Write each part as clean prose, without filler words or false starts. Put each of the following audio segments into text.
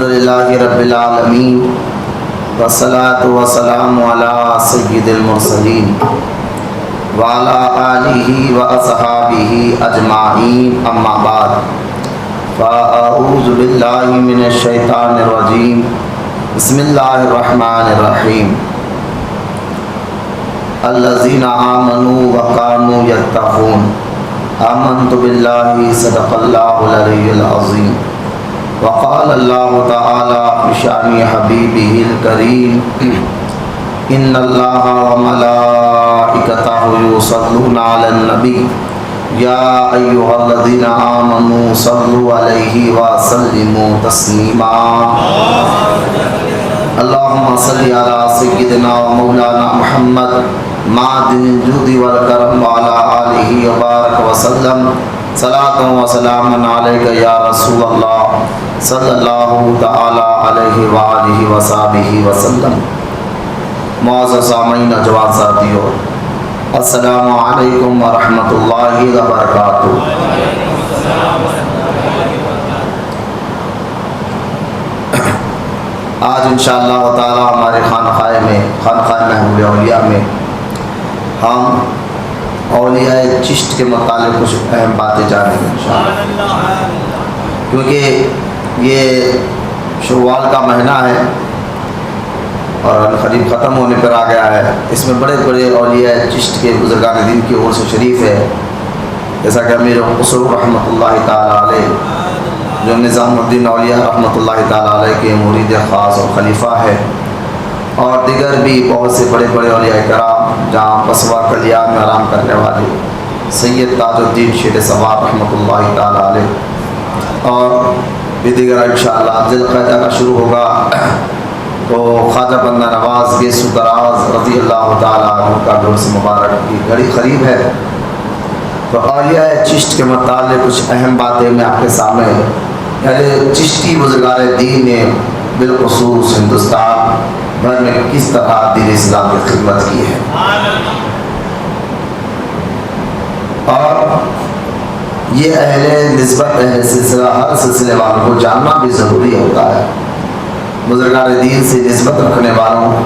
الحمدللہ رب العالمین والصلاة والسلام علی سید المرسلین وعلی آلہ واصحابہ اجمعین، اما بعد فاعوذ باللہ من الشیطان الرجیم، بسم اللہ الرحمن الرحیم۔ الذین آمنوا وکانوا یتقون، آمنت باللہ صدق اللہ العلی العظیم۔ وقال اللہ تعالی بشان حبیبہ الکریم، ان اللہ وملائکتہ یصلون علی النبی یا ایھا الذین آمنوا صلوا علیہ وسلموا تسلیما۔ اللہم صلی علی سیدنا و مولانا محمد معدن الجود والکرم وعلی آلہ وبارک وسلم، صلاۃ و سلام علیک یا رسول اللہ صلی اللہ تعالی علیہ وآلہ وصحبہ وسلم۔ معزز سامعین، جوان ساتھیو، السلام علیکم ورحمۃ اللہ وبرکاتہ۔ آج انشاءاللہ تعالی ہمارے خانقاہ محبوب اولیاء میں ہم اولیاء چشت کے متعلق کچھ اہم باتیں جانیں گے انشاءاللہ، کیونکہ یہ شوال کا مہینہ ہے اور قریب ختم ہونے پر آ گیا ہے۔ اس میں بڑے بڑے اولیاء چشت کے بزرگان دین کی عرس شریف ہے، جیسا کہ امیر خسرو رحمۃ اللہ تعالیٰ علیہ، جو نظام الدین اولیاء رحمۃ اللہ تعالیٰ علیہ کے مرید خاص اور خلیفہ ہے، اور دیگر بھی بہت سے بڑے بڑے اولیاء کرام، جہاں پسوا کلیان میں آرام کرنے والے سید تاج الدین شیر سوار رحمۃ اللہ تعالیٰ علیہ، اور بھی دیگر انشاءاللہ ذی القعدہ کا شروع ہوگا تو خواجہ بندہ نواز کے سدراز رضی اللہ تعالیٰ عنہ کا عرس مبارک کی گھڑی قریب ہے۔ تو اولیاء چشت کے متعلق کچھ اہم باتیں میں آپ کے سامنے، پہلے چشتی بزرگان دین نے بالخصوص ہندوستان بھر میں کس طرح دین اسلام کی خدمت کی ہے، اور یہ اہل نسبت اہل سلسلہ ہر سلسلے والوں کو جاننا بھی ضروری ہوتا ہے۔ بزرگان دین سے نسبت رکھنے والوں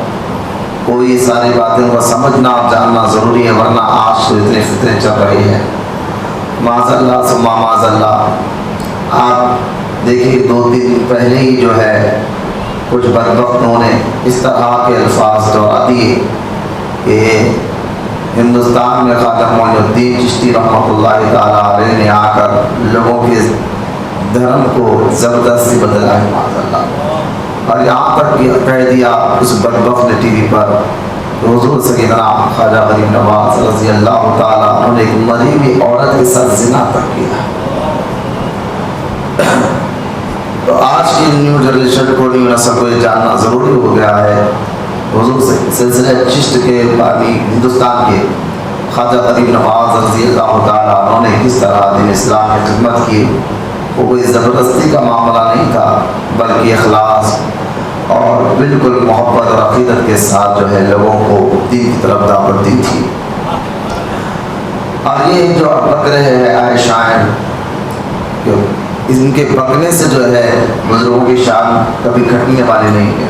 کو یہ ساری باتیں کو سمجھنا اور جاننا ضروری ہے، ورنہ آج تو اتنے فتنے چل رہی ہیں، معاذ اللہ ثم معاذ اللہ۔ آپ دیکھیے 2 دن پہلے ہی جو ہے کچھ بدبختوں نے اس طرح کے الفاظ دوہرا دیے کہ ہندوستان میں خواجہ معین الدین چشتی رحمۃ اللہ تعالیٰ علیہ نے آ کر لوگوں کے دھرم کو زبردستی بدلا ہے، معاذ اللہ، اور یہاں تک کہ کہہ دیا اس بدبخت نے ٹی وی پر حضور سیدنا خواجہ غریب نواز رضی اللہ تعالیٰ عنہ نے ایک مری ہوئی عورت کے ساتھ زنا تک کیا۔ تو آج کی نیو جنریشن کو نیو نسل کو یہ جاننا ضروری ہو گیا ہے حضور سلسلہ چشت کے بانی ہندوستان کے خواجہ غریب نواز رضی اللہ تعالیٰ عنہ نے کس طرح دین اسلام کی خدمت کی۔ وہ کوئی زبردستی کا معاملہ نہیں تھا، بلکہ اخلاص اور بالکل محبت اور عقیدت کے ساتھ جو ہے لوگوں کو دین کی طرف دعوت دی تھی۔ اور یہ جو بک رہے ہیں عائشہ، ان کے بکنے سے جو ہے بزرگوں کی شان کبھی گھٹنے والی نہیں ہے،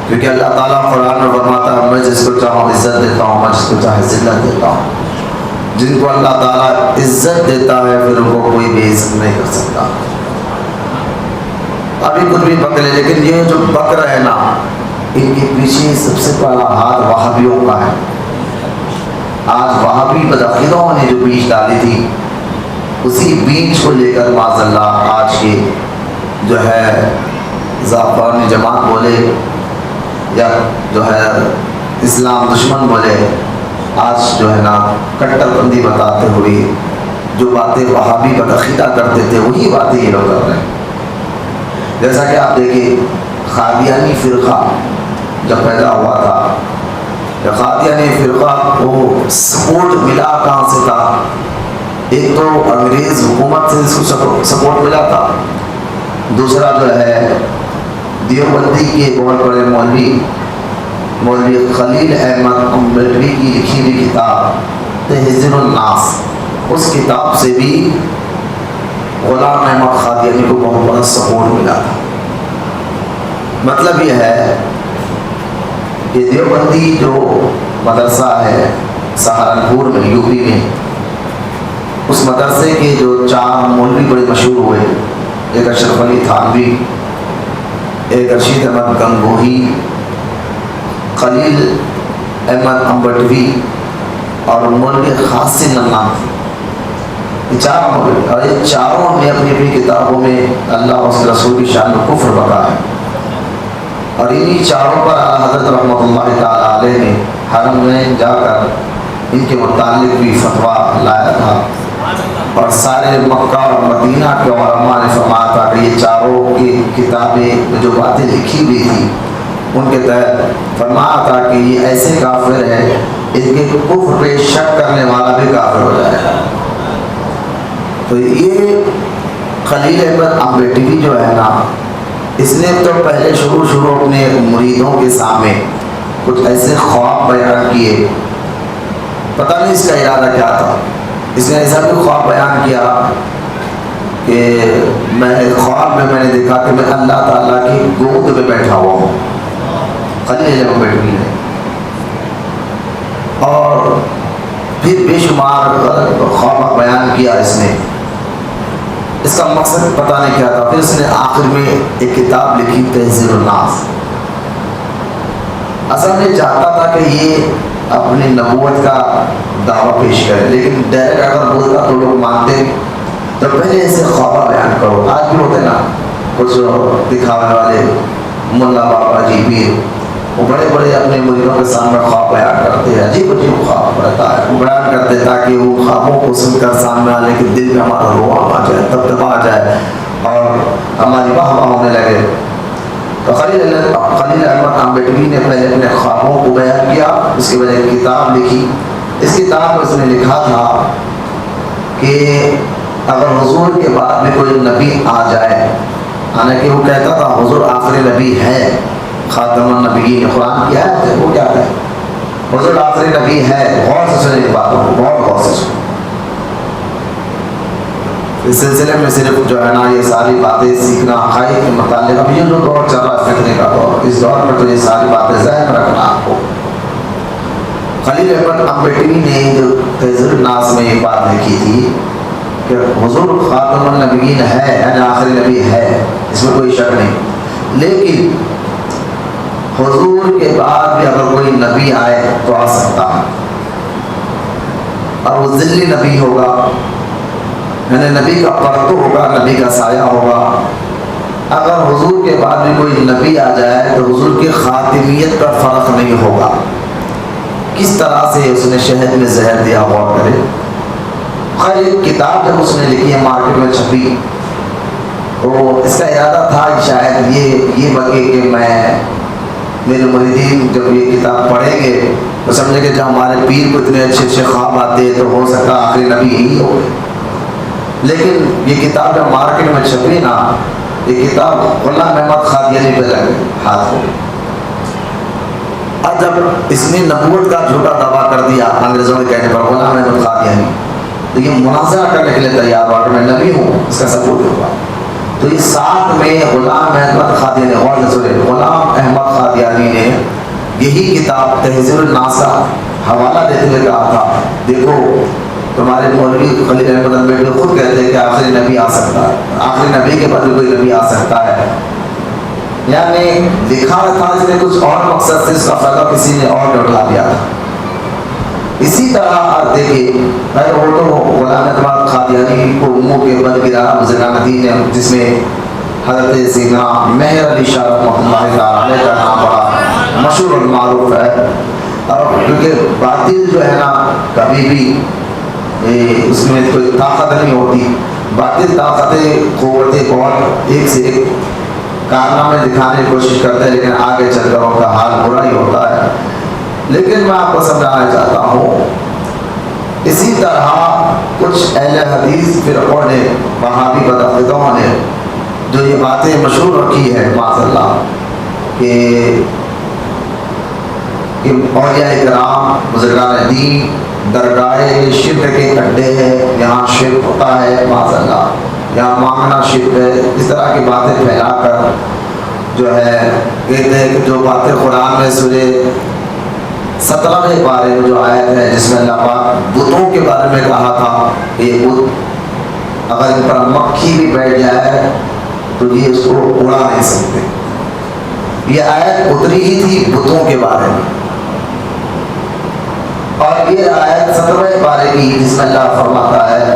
کیونکہ اللہ تعالیٰ قرآن میں فرماتا ہے میں جس کو چاہوں عزت دیتا ہوں، میں جس کو چاہے ذلت دیتا ہوں۔ جن کو اللہ تعالیٰ عزت دیتا ہے پھر ان کو کوئی بھی عزت نہیں کر سکتا۔ ابھی کچھ بھی بک لے، لیکن یہ جو بک رہے نا، ان کے پیچھے سب سے بڑا ہاتھ وہابیوں کا ہے۔ آج وہابی بدعقیدوں نے جو بیج ڈالی تھی، اسی بیج کو لے کر معاذ اللہ آج کے جو ہے زعفرانی جماعت بولے یا جو ہے اسلام دشمن بولے، آج جو ہے نا کٹر بندی بتاتے ہوئے جو باتیں وہابی بدعقیدہ کرتے تھے وہی باتیں یہ لوگ کر رہے ہیں۔ جیسا کہ آپ دیکھیں قادیانی فرقہ جب پیدا ہوا تھا، قادیانی فرقہ کو سپورٹ ملا کہاں سے تھا؟ ایک تو انگریز حکومت سے اس کو سپورٹ ملا تھا، دوسرا جو ہے دیوبندی کے بہت بڑے مولوی خلیل احمد ملوی کی لکھی ہوئی کتاب تہذیب الناس، اس کتاب سے بھی غلام احمد قادیانی کو بہت بڑا سپورٹ ملا تھا۔ مطلب یہ ہے کہ دیوبندی جو مدرسہ ہے سہارنپور میں یو پی میں، اس مدرسے کے جو 4 مولوی بڑے مشہور ہوئے، ایک اشرف علی تھانوی، ایک رشید احمد گنگوہی، خلیل احمد امبٹوی اور مولوی خاص ننا، یہ 4 مولوی، اور یہ چاروں نے اپنی اپنی کتابوں میں اللہ اور اس کے رسول کی شان میں کفر بکا ہے، اور انہی چاروں پر حضرت رحمۃ اللہ تعالیٰ علیہ نے حرم میں جا کر ان کے متعلق بھی فتویٰ لایا تھا، اور سارے مکہ اور مدینہ کے علماء نے فرمایا تھا کہ یہ چاروں کی کتابیں جو باتیں لکھی ہوئی تھیں ان کے تحت فرمایا تھا کہ یہ ایسے کافر ہے اس کے کفر پہ شک کرنے والا بھی کافر ہو جائے گا۔ تو یہ خلیل احمد امبٹوی جو ہے نا، اس نے تو پہلے شروع اپنے مریدوں کے سامنے کچھ ایسے خواب بیان کیے، پتہ نہیں اس کا ارادہ کیا تھا۔ اس نے ایسا بھی خواب بیان کیا کہ میں خواب میں نے دیکھا کہ میں اللہ تعالیٰ کی گود میں بیٹھا ہوا ہوں، خلیل امبٹوی نے، اور پھر بے شمار غلط خواب بیان کیا اس نے۔ اس کا مقصد پتہ نہیں کیا تھا۔ پھر اس نے آخر میں ایک کتاب لکھی تہذیب الناس۔ اصل میں چاہتا تھا کہ یہ اپنی نبوت کا دعویٰ پیش کرے، لیکن ڈائریکٹ اگر بولتا تو لوگ مانتے، تو پہلے اسے خوابہ بیان کرو۔ آج بھی ہوتے نا کچھ دکھانے والے ملا بابا جی بھی، وہ بڑے بڑے اپنے مریدوں کے سامنے خواب بیان کرتے ہیں، عجیب عجیب خواب رہتا ہے، وہ بیان کرتے تاکہ وہ خوابوں کو سن کر سامنے والے کے دل میں ہمارا روح آ جائے، دبدبا آ جائے اور ہماری واہ واہ ہونے لگے۔ تو خلیل احمد امبٹوی نے پہلے اپنے خوابوں کو بیان کیا، اس کی وجہ ایک کتاب لکھی۔ اس کتاب میں اس نے لکھا تھا کہ اگر حضور کے بعد میں کوئی نبی آ جائے، حالانکہ وہ کہتا تھا حضور آخری نبی ہے، خاتم النبیین، قرآن کی آیت ہے، وہ کیا ہے حضور آخری نبی ہے۔ غور سے سنیں اس باتوں کو، بہت غور سے سنیں۔ اس سلسلے میں صرف جو ہے نا یہ ساری باتیں سیکھنا، عقائد کے متعلق، اب یہ جو دور چل رہا ہے سیکھنے کا دور، اس دور میں تو یہ ساری باتیں ذہن رکھنا آپ کو۔ خلیل احمد امبٹوی نے جو تہذیب الناس میں یہ بات لکھی تھی کہ حضور خاتم النبیین ہے، یعنی آخری نبی ہے، اس میں کوئی شک نہیں، لیکن حضور کے بعد بھی اگر کوئی نبی آئے تو آ سکتا ہے، اور وہ ذلی نبی ہوگا، یعنی نبی کا پرتو ہوگا، نبی کا سایہ ہوگا۔ اگر حضور کے بعد بھی کوئی نبی آ جائے تو حضور کی خاتمیت پر فرق نہیں ہوگا۔ کس طرح سے اس نے شہد میں زہر دیا، غور کرے۔ خیر ایک کتاب جب اس نے لکھی ہے، مارکیٹ میں چھپی، تو اس کا ارادہ تھا کہ شاید یہ بگے کہ میرے مریدین جب یہ کتاب پڑھیں گے تو سمجھے کہ جب ہمارے پیر کو اتنے اچھے اچھے خواب آتے ہیں تو ہو سکتا آخری نبی ہی ہو۔ لیکن یہ کتاب جب مارکیٹ میں چھپی نا، یہ کتاب غلام احمد قادیانی پہ لگے ہاتھ ہو، اور جب اس نے نبوت کا جھوٹا دعویٰ کر دیا انگریزوں کے کہنے پر، غلام احمد قادیانی، تو یہ مناظرہ کرنے کے لیے تیار ہوا کہ میں نبی ہوں، اس کا ثبوت ہوگا۔ تو اس ساتھ میں غلام احمد قادیانی، غلام احمد قادیانی نے یہی کتاب تہذیب الناس کا حوالہ دیتے ہوئے کہا تھا، دیکھو تمہارے مولوی خلیل احمد امبٹوی خود کہتے ہیں کہ آخری نبی آ سکتا ہے، آخری نبی کے بعد کوئی نبی آ سکتا ہے، یعنی لکھا تھا اس نے کچھ اور مقصد سے، اس کا فائدہ کسی نے اور نے اٹھا لیا تھا۔ اسی طرح آپ دیکھیے وہ تو غلام احمد قادیانی کو اموں کے بد گرا مزرگان ہے، جس میں حضرت سیدنا مہر علی شاہ رحمۃ اللہ تعالی کا نام بڑا مشہور اور معروف ہے، اور کیونکہ باطل جو ہے نا کبھی بھی اس میں کوئی طاقت نہیں ہوتی، باطل طاقتیں قوتیں بہت ایک سے ایک کارنامے دکھانے کی کوشش کرتے ہیں، لیکن آگے چل کر ان کا حال برا ہی ہوتا ہے۔ لیکن میں آپ کو سمجھانا چاہتا ہوں، اسی طرح کچھ اہل حدیث فرقوں نے، وہابی بدعقیدوں نے جو یہ باتیں مشہور رکھی ہے معاذ اللہ کہ اولیاء کرام بزرگان دین درگاہ شرک کے اڈے ہیں، یہاں شرک ہوتا ہے معاذ اللہ، یہاں مانگنا شرک ہے، اس طرح کی باتیں پھیلا کر جو ہے کہتے ہیں کہ جو باتیں قرآن میں سورہ 17ویں پارے میں جو آیت ہے جس میں اللہ پاک بتوں کے بارے میں کہا تھا کہ یہ بت اگر ان پر مکھی بھی بیٹھ جائے تو یہ اس کو اڑا نہیں سکتے. یہ آیت اتری ہی تھی بتوں کے بارے میں. اور یہ آیت 17ویں پارے کی جس میں اللہ فرماتا ہے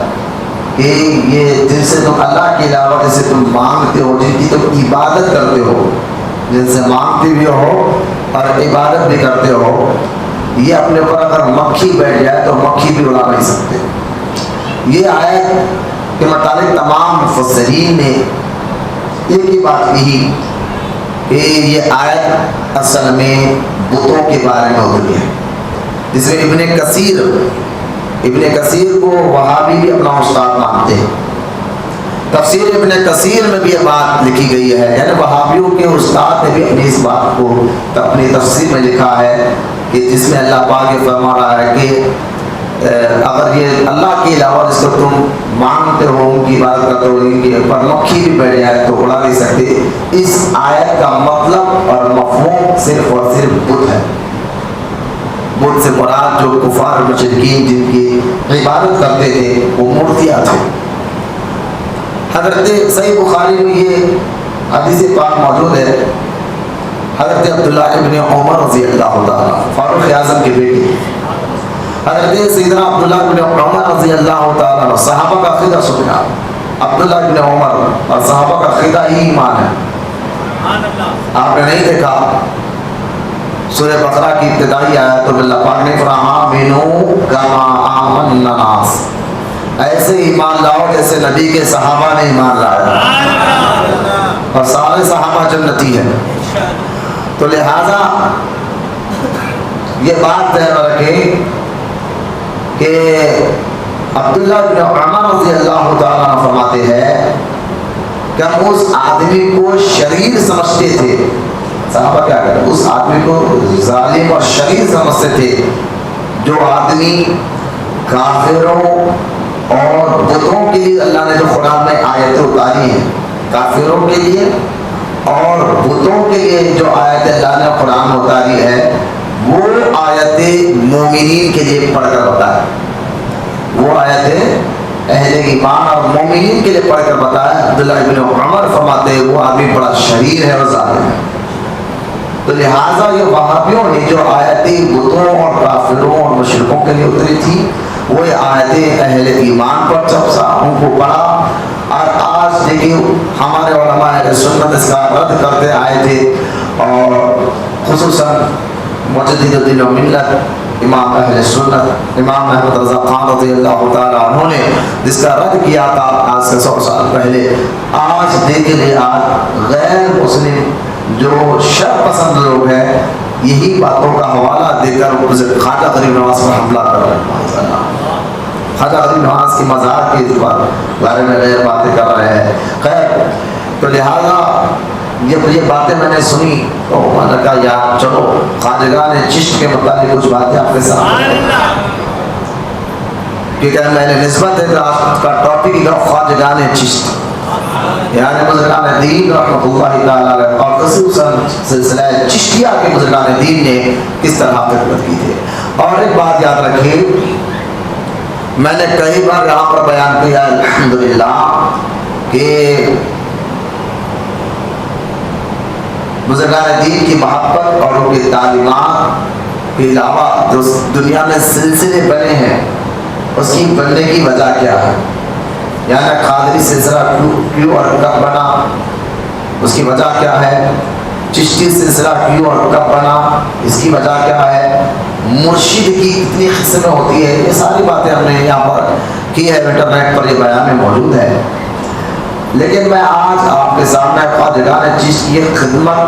کہ یہ جن سے تم اللہ کے علاوہ جن سے تم مانگتے ہو، جن کی تم عبادت کرتے ہو، جن سے مانگتے بھی ہو اور عبادت بھی کرتے ہو، یہ اپنے اوپر اگر مکھی بیٹھ جائے تو مکھی بھی اڑا نہیں سکتے. یہ آیت کے متعلق تمام مفسرین نے ایک ہی بات کہی کہ یہ آیت اصل میں بتوں کے بارے میں ہوتی ہے. جس میں ابن کثیر کو وہابی بھی اپنا استاد مانتے ہیں. تفسیر ابن کثیر میں بھی یہ بات لکھی گئی ہے، یعنی وہابیوں کے استاد نے بھی اپنی اس بات کو اپنی تفسیر میں لکھا ہے کہ جس میں اللہ پاک یہ فرما رہا ہے کہ اگر یہ اللہ کے علاوہ جس کو تم مانگتے ہو، ان کی عبادت کرتے ہو، ان کے اوپر مکھی بھی بیٹھ جائے تو اڑا نہیں سکتے. اس آیت کا مطلب اور مفہوم صرف اور صرف بت ہے. بت سے مراد جو کفار مشرکین جن کی عبادت کرتے تھے وہ مورتیاں تھے. حضرت صحیح بخاری میں یہ حدیث پاک موجود ہے. حضرت عبداللہ ابن عمر رضی اللہ تعالیٰ، فاروق اعظم کے بیٹے، حضرت سیدنا عبداللہ ابن عمر رضی اللہ تعالیٰ، صحابہ کا عقیدہ سننا. عبداللہ ابن عمر اور صحابہ کا عقیدہ ہی ایمان ہے. آپ نے نہیں دیکھا سورہ بقرہ کی ابتدائی آیت تو اللہ پاک نے فرمایا آمنو کما آمن الناس، ایسے ایمان لاؤ جیسے نبی کے صحابہ نے ایمان لایا، اور سارے صحابہ جنتی ہیں. تو لہذا یہ بات ذہن میں رکھیں کہ عبداللہ بن عمر رضی اللہ تعالیٰ فرماتے ہیں کہ ہم اس آدمی کو شریر سمجھتے تھے. صحابہ کیا کہتے ہیں؟ اس آدمی کو ظالم اور شریر سمجھتے تھے جو آدمی کافروں اور بتوں کے لیے اللہ نے جو قرآن میں آیتیں اتاری ہیں، کافروں کے لیے اور بتوں کے لیے جو آیت اللہ نے قرآن میں اتاری ہے وہ آیتیں مومنین کے لیے پڑھ کر بتایا. وہ آیتیں اہل ایمان اور مومنین کے لیے پڑھ کر بتایا. عبداللہ ابن عمر فرماتے ہیں وہ آدمی بڑا شریر ہے اور ظالم ہے. تو لہٰذا یہ وہابیوں نے جو آیتیں بتوں اور کافروں اور مشرکوں کے لیے اتری تھی وہ آیتیں اہل ایمان پر چپسا ان کو پڑھا. اور آج دیکھیے ہمارے علماء اہل سنت اس کا رد کرتے آئے تھے، اور خصوصاً مجدد الدین و ملت امام اہل سنت امام احمد رضا خان رضی اللہ تعالیٰ انہوں نے جس کا رد کیا تھا آج سے 100 سال پہلے. آج دیکھیے آج غیر مسلم جو شر پسند لوگ ہیں یہی باتوں کا حوالہ دے کر خواجہ غریب نواز پر حملہ کر رہے ہیں. خواجہ غریب نواز کی مزار کے بارے میں غیر باتیں کر رہے ہیں. خیر، تو لہذا جب یہ باتیں میں نے سنی تو میں نے کہا یار چلو خواجگان چشت کے متعلق کچھ باتیں آپ کے ساتھ، کیونکہ میں نے نسبت ہے کا ٹاپک کا خواجگان چشت، یعنی بزرگان دین رحمۃ اللہ تعالیٰ علیہ، اور خصوصاً سلسلہ چشتیہ کے بزرگان دین نے کس طرح خدمت کی تھی. اور ایک بات یاد رکھیے، میں نے کئی بار یہاں پر بیان کیا الحمدللہ کہ بزرگان دین کی محبت اور ان کی تعلیمات کے علاوہ جو دنیا میں سلسلے بنے ہیں اس کی بننے کی وجہ کیا ہے، یعنی قادری سلسلہ کیوں اور کب بنا، اس کی وجہ کیا ہے، چشتی سلسلہ کیوں اور کب بنا، اس کی وجہ کیا ہے، مرشد کی کتنی قسمیں ہوتی ہے، یہ ساری باتیں ہم نے یہاں پر کی ہے، انٹرنیٹ پر یہ بیان میں موجود ہے. لیکن میں آج آپ کے سامنے خواجگان چشت کی خدمت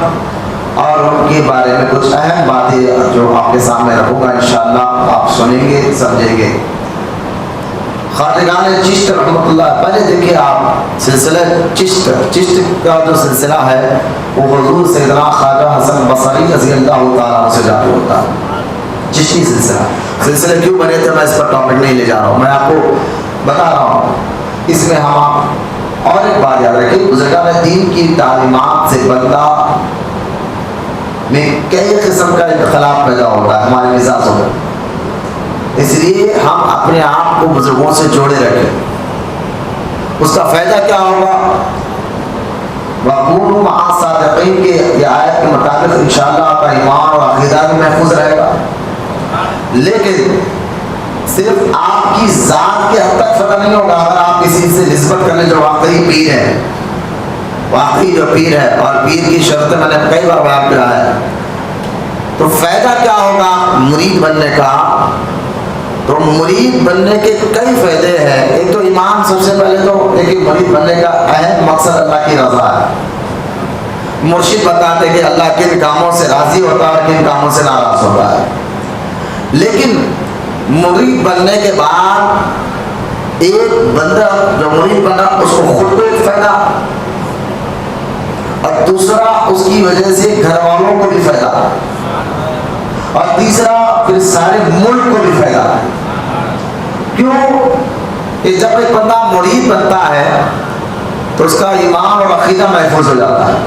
اور ان کے بارے میں کچھ اہم باتیں جو آپ کے سامنے رکھوں گا، انشاءاللہ آپ سنیں گے سمجھیں گے. خواجگان چشت رحمۃ اللہ، پہلے دیکھیے آپ سلسلہ چشت کا جو سلسلہ ہے وہ حضور سیدنا خواجہ حسن بصری رضی اللہ تعالیٰ سے جاری ہوتا ہے. چشتی سلسلے کیوں بنے تھے میں اس پر ٹاپک نہیں لے جا رہا ہوں، میں آپ کو بتا رہا ہوں. اس میں ہم اور ایک بات یاد رکھیں، بزرگان دین کی تعلیمات سے بندہ میں کئی قسم کا اختلاف پیدا ہوتا ہے ہمارے مزاجوں میں، اس لیے ہم اپنے آپ کو بزرگوں سے جوڑے رکھیں۔ اس کا فائدہ کیا ہوگا؟ وَقُولُوا مَعَ الصَّادِقِينَ کے یہ آیت کے مطابق انشاءاللہ آپ کا ایمان اور عقیدہ بھی محفوظ رہے گا، لیکن صرف آپ کی ذات کے حد تک فتح نہیں ہوگا اگر آپ کسی سے نسبت کرنے جو واقعی پیر ہے، واقعی جو پیر ہے، اور پیر کی شرط میں نے کئی بار بیان کیا ہے۔ تو فائدہ کیا ہوگا مرید بننے کا؟ تو مرید بننے کے کئی فائدے ہیں۔ ایک تو ایمان، سب سے پہلے تو ایک مرید بننے کا اہم مقصد اللہ کی رضا ہے۔ مرشد بتاتے کہ اللہ کن کاموں سے راضی ہوتا ہے اور کن کاموں سے ناراض ہوتا ہے، لیکن مرید بننے کے بعد ایک بندہ جو مرید بنا اس کو خود کو ایک فائدہ، اور دوسرا اس کی وجہ سے گھر والوں کو بھی فائدہ، اور تیسرا پھر سارے ملک کو بھی فائدہ۔ کیوں کہ جب ایک بندہ مرید بنتا ہے تو اس کا ایمان اور عقیدہ محفوظ ہو جاتا ہے،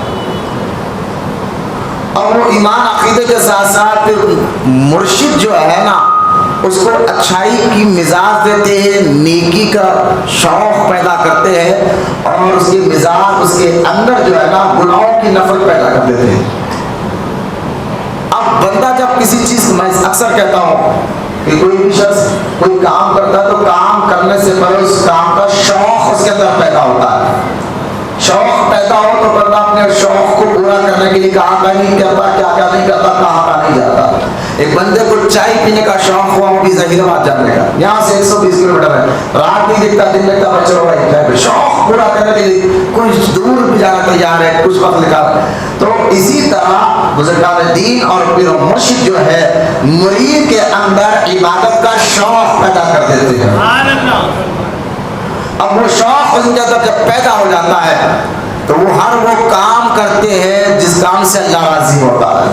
اور وہ ایمان عقیدے کے ساتھ ساتھ پھر مرشد جو ہے نا اس کو اچھائی کی مزاج دیتے ہیں، نیکی کا شوق پیدا کرتے ہیں، اور اس کے مزاج، اس کے اندر جو ہے نا گناہوں کی نفرت پیدا کر دیتے ہیں۔ اب بندہ جب کسی چیز، میں اکثر کہتا ہوں کہ کوئی بھی شخص کوئی کام کرتا ہے تو کام کرنے سے پہلے اس کام کا شوق اس کے اندر پیدا ہوتا ہے۔ شوق پیدا ہو تو بندہ اپنے شوق کو پورا کرنے کے لیے کہاں کا نہیں کرتا، کیا کیا نہیں کرتا، کہاں کا نہیں جاتا۔ ایک بندے کو چائے پینے کا شوق ہوا، وہ بھی ظاہر بات جاننے کا، یہاں سے 120 کلومیٹر ہے، رات نہیں دیکھتا دن دیکھتا، بچے ہوا شوق پورا کرنے کے لیے کچھ دور بھی جانا تیار ہے، کچھ وقت نکالا۔ تو اسی طرح بزرگان دین اور پیر و مرشد جو ہے مرید کے اندر عبادت کا شوق پیدا کر دیتے ہیں۔ اب وہ شوق ان کے اندر جب پیدا ہو جاتا ہے تو وہ ہر وہ کام کرتے ہیں جس کام سے اللہ راضی ہوتا ہے۔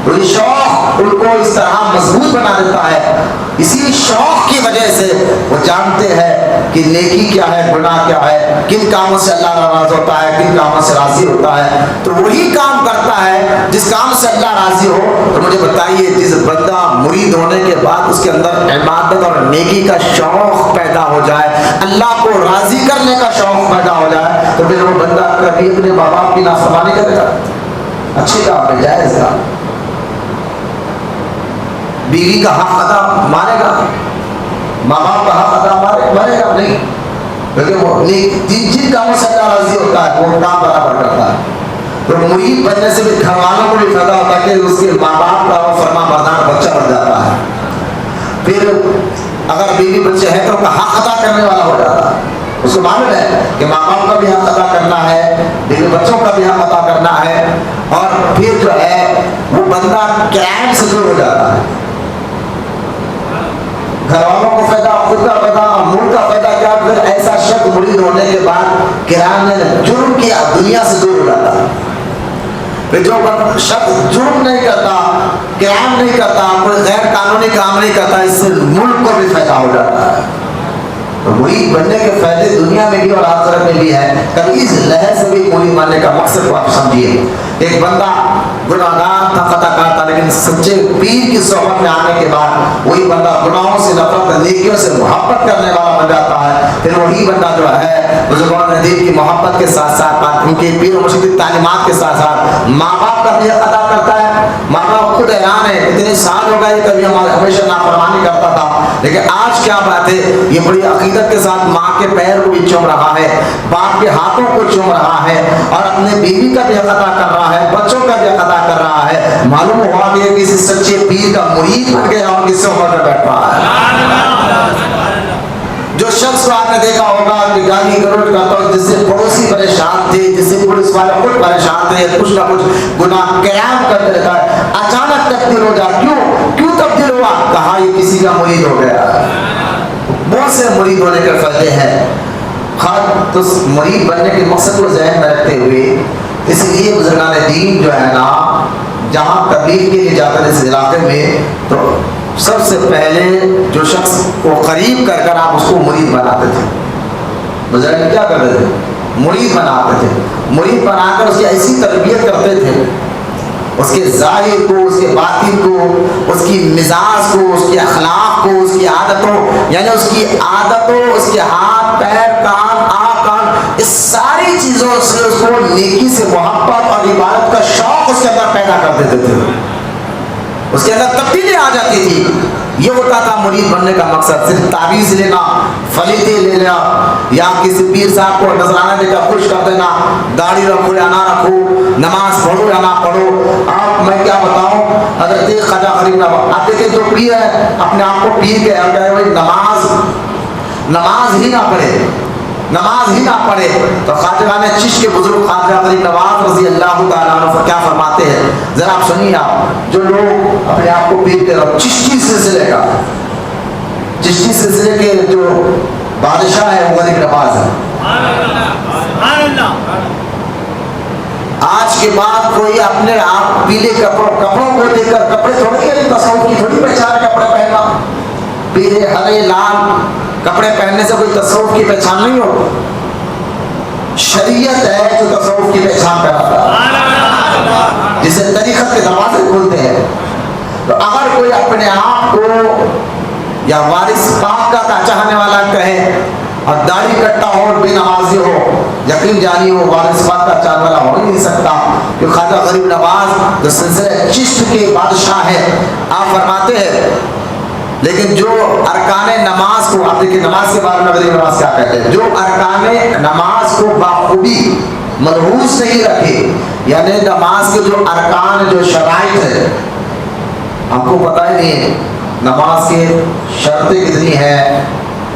تو یہ شوق ان کو اس طرح مضبوط بنا دیتا ہے۔ اسی شوق کی وجہ سے وہ جانتے ہیں کہ نیکی کیا ہے، گناہ کیا ہے، کن کاموں سے اللہ ناراض ہوتا ہے، کن کاموں سے راضی ہوتا ہے، تو وہی کام کرتا ہے جس کام سے اللہ راضی ہو۔ تو مجھے بتائیے، جس بندہ مرید ہونے کے بعد اس کے اندر عبادت اور نیکی کا شوق پیدا ہو جائے، اللہ کو راضی کرنے کا شوق پیدا ہو جائے، تو پھر وہ بندہ کبھی اپنے ماں باپ کی نافرمانی کرے گا؟ اچھی کام ہے، جائز کا، بیوی کا حق ادا مانے گا، ماں باپ کا حق ادا مانے گا نہیں، کیونکہ وہ جن کاموں سے اللہ راضی ہوتا ہے وہ کام برابر کرتا ہے۔ تو مرید بننے سے بھی گھر والوں کو بھی فائدہ ہوتا ہے کہ اس کے ماں باپ کا وہ فرما بردار بچہ بن جاتا ہے۔ پھر اگر بیوی بچے ہیں تو ان کا حق ادا کرنے والا ہو جاتا ہے، اس کو معلوم ہے کہ ماں باپ کا بھی حق ادا کرنا ہے، بیوی بچوں کا بھی حق ادا کرنا ہے، اور پھر جو ہے وہ بندہ کرائم سے دور ہو جاتا ہے۔ گھر والوں کو فائدہ، خود کا فائدہ، ملک کا فائدہ کیا؟ پھر ایسا شخص مرید ہونے کے بعد کرائم نے جرم کیا دنیا سے دور ہو جاتا ہے۔ پھر جو شخص جرم نہیں کرتا، کرائم نہیں کرتا، کوئی غیر قانونی کام نہیں کرتا، اس سے ملک کو بھی فائدہ ہو جاتا ہے۔ تو مرید بننے کے فائدے دنیا میں بھی اور آخرت میں بھی ہے۔ کبھی اس لحاظ سے بھی مرید بننے کا مقصد کو آپ سمجھیے، ایک بندہ گناہگار تھا، خطا کار تھا، لیکن سچے پیر کی صحبت میں آنے کے بعد وہی بندہ گناہوں سے نفرت، نیکیوں سے محبت کرنے والا بن جاتا ہے۔ پھر وہی بندہ جو ہے بزرگان دین کی محبت کے ساتھ ساتھ، ان کے پیر و مرشد کی تعلیمات کے ساتھ ساتھ ماں باپ کا بھی حق ادا کرتا ہے۔ ماں باپ خود حیران ہے، اتنے سال ہو گئے کبھی ہمیشہ نافرمانی کرتا تھا، لیکن آج کیا بات ہے، یہ بڑی عقیدت کے ساتھ ماں کے پیر کو بھی چوم رہا ہے، باپ کے ہاتھوں کو چوم رہا ہے، اور اپنے بیوی کا بھی حق ادا کر رہا ہے، بچوں کا بھی حق ادا کر رہا ہے۔ معلوم ہوا کہ کسی سچے پیر کا مرید بن گیا اور کس سے صحبت میں بیٹھ رہا ہے۔ جو شخص کو آپ نے دیکھا ہوگا کہ گالی گلوچ کرتا ہو، جس سے پڑوسی پریشان تھے، جس سے پولیس والے خود پریشان تھے، کچھ نہ کچھ گناہ قیام کرتے رہتا ہے، اچانک تبدیل ہو جائے۔ کیوں تبدیل ہوا؟ کہا یہ کسی کا مرید ہو گیا۔ بہت سے مرید ہونے کے فائدے ہیں، خاص تو مرید بننے کے مقصد کو ذہن میں رکھتے ہوئے، اس لیے بزرگان دین جو ہے نا جہاں تبلیغ کے لیے جاتے ہیں اس علاقے میں، تو سب سے پہلے جو شخص کو قریب کر کر آپ اس کو مرید بناتے تھے۔ بزرگ کیا کرتے تھے؟ مرید بناتے تھے، مرید بنا کر اس کی ایسی تربیت کرتے تھے، اس کے ظاہر کو، اس کے باطن کو، اس کی مزاج کو، اس کے اخلاق کو، اس کی عادتوں، یعنی اس کی عادتوں، اس کے ہاتھ پیر کان آنکھ کان، اس ساری چیزوں سے اس کو نیکی سے محبت اور عبادت کا شوق اس کے اندر پیدا کر دیتے تھے، اس کے اندر تبدیلی آ جاتی تھی۔ یہ ہوتا تھا مرید بننے کا مقصد، صرف تعویذ لینا، فلیتے لے لینا، یا کسی پیر صاحب کو نذرانہ دے کر خوش کر دینا، داڑھی رکھو یا نہ رکھو، نماز پڑھو یا نہ پڑھو۔ آپ میں کیا بتاؤں، حضرت خواجہ غریب نواز، آپ دیکھیں جو پیر ہے اپنے آپ کو پیر کے نماز ہی نہ پڑھے، نماز ہی نہ پڑھے، تو خواجہ نے چشت کے بزرگ خواجہ غریب نواز رضی اللہ تعالیٰ عنہ کیا فرماتے ہیں، ذرا آپ سنیے۔ آپ جو لوگ اپنے آپ کو پیر کے چشتی سلسلے کا، چشتی سلسلے کے جو بادشاہ ہے وہ غریب نواز ہے۔ آج کے بعد کوئی اپنے آپ پیلے کپڑوں کو دیکھ کر، کپڑے تھوڑے ہی تصوف کی تھوڑی پہچان کپڑے پہننا، پیلے ہرے لال کپڑے پہننے سے کوئی تصوف کی پہچان نہیں ہو، شریعت ہے جو تصوف کی پہچان کراتا ہے، جسے طریقت کے دروازے کھولتے ہیں۔ تو اگر کوئی اپنے آپ کو یا وارث پاک کا چاہنے والا کہے اور داڑھی کٹا ہو اور بے نمازی ہو، یقین جانی ہو وارث پاک کا چاہنے والا ہو ہی نہیں سکتا، کہ خواجہ غریب نواز جو سلسلہ چشت کے بادشاہ ہے، آپ فرماتے ہیں لیکن جو ارکان نماز کو، آپ دیکھیں نماز کے بارے میں غریب نواز کیا کہتے ہیں، جو ارکان نماز کو بخوبی ملحوظ نہیں رکھے، یعنی نماز کے جو ارکان، جو شرائط ہے، ہم کو پتہ ہی نہیں ہے نماز کے شرطیں کتنی ہیں،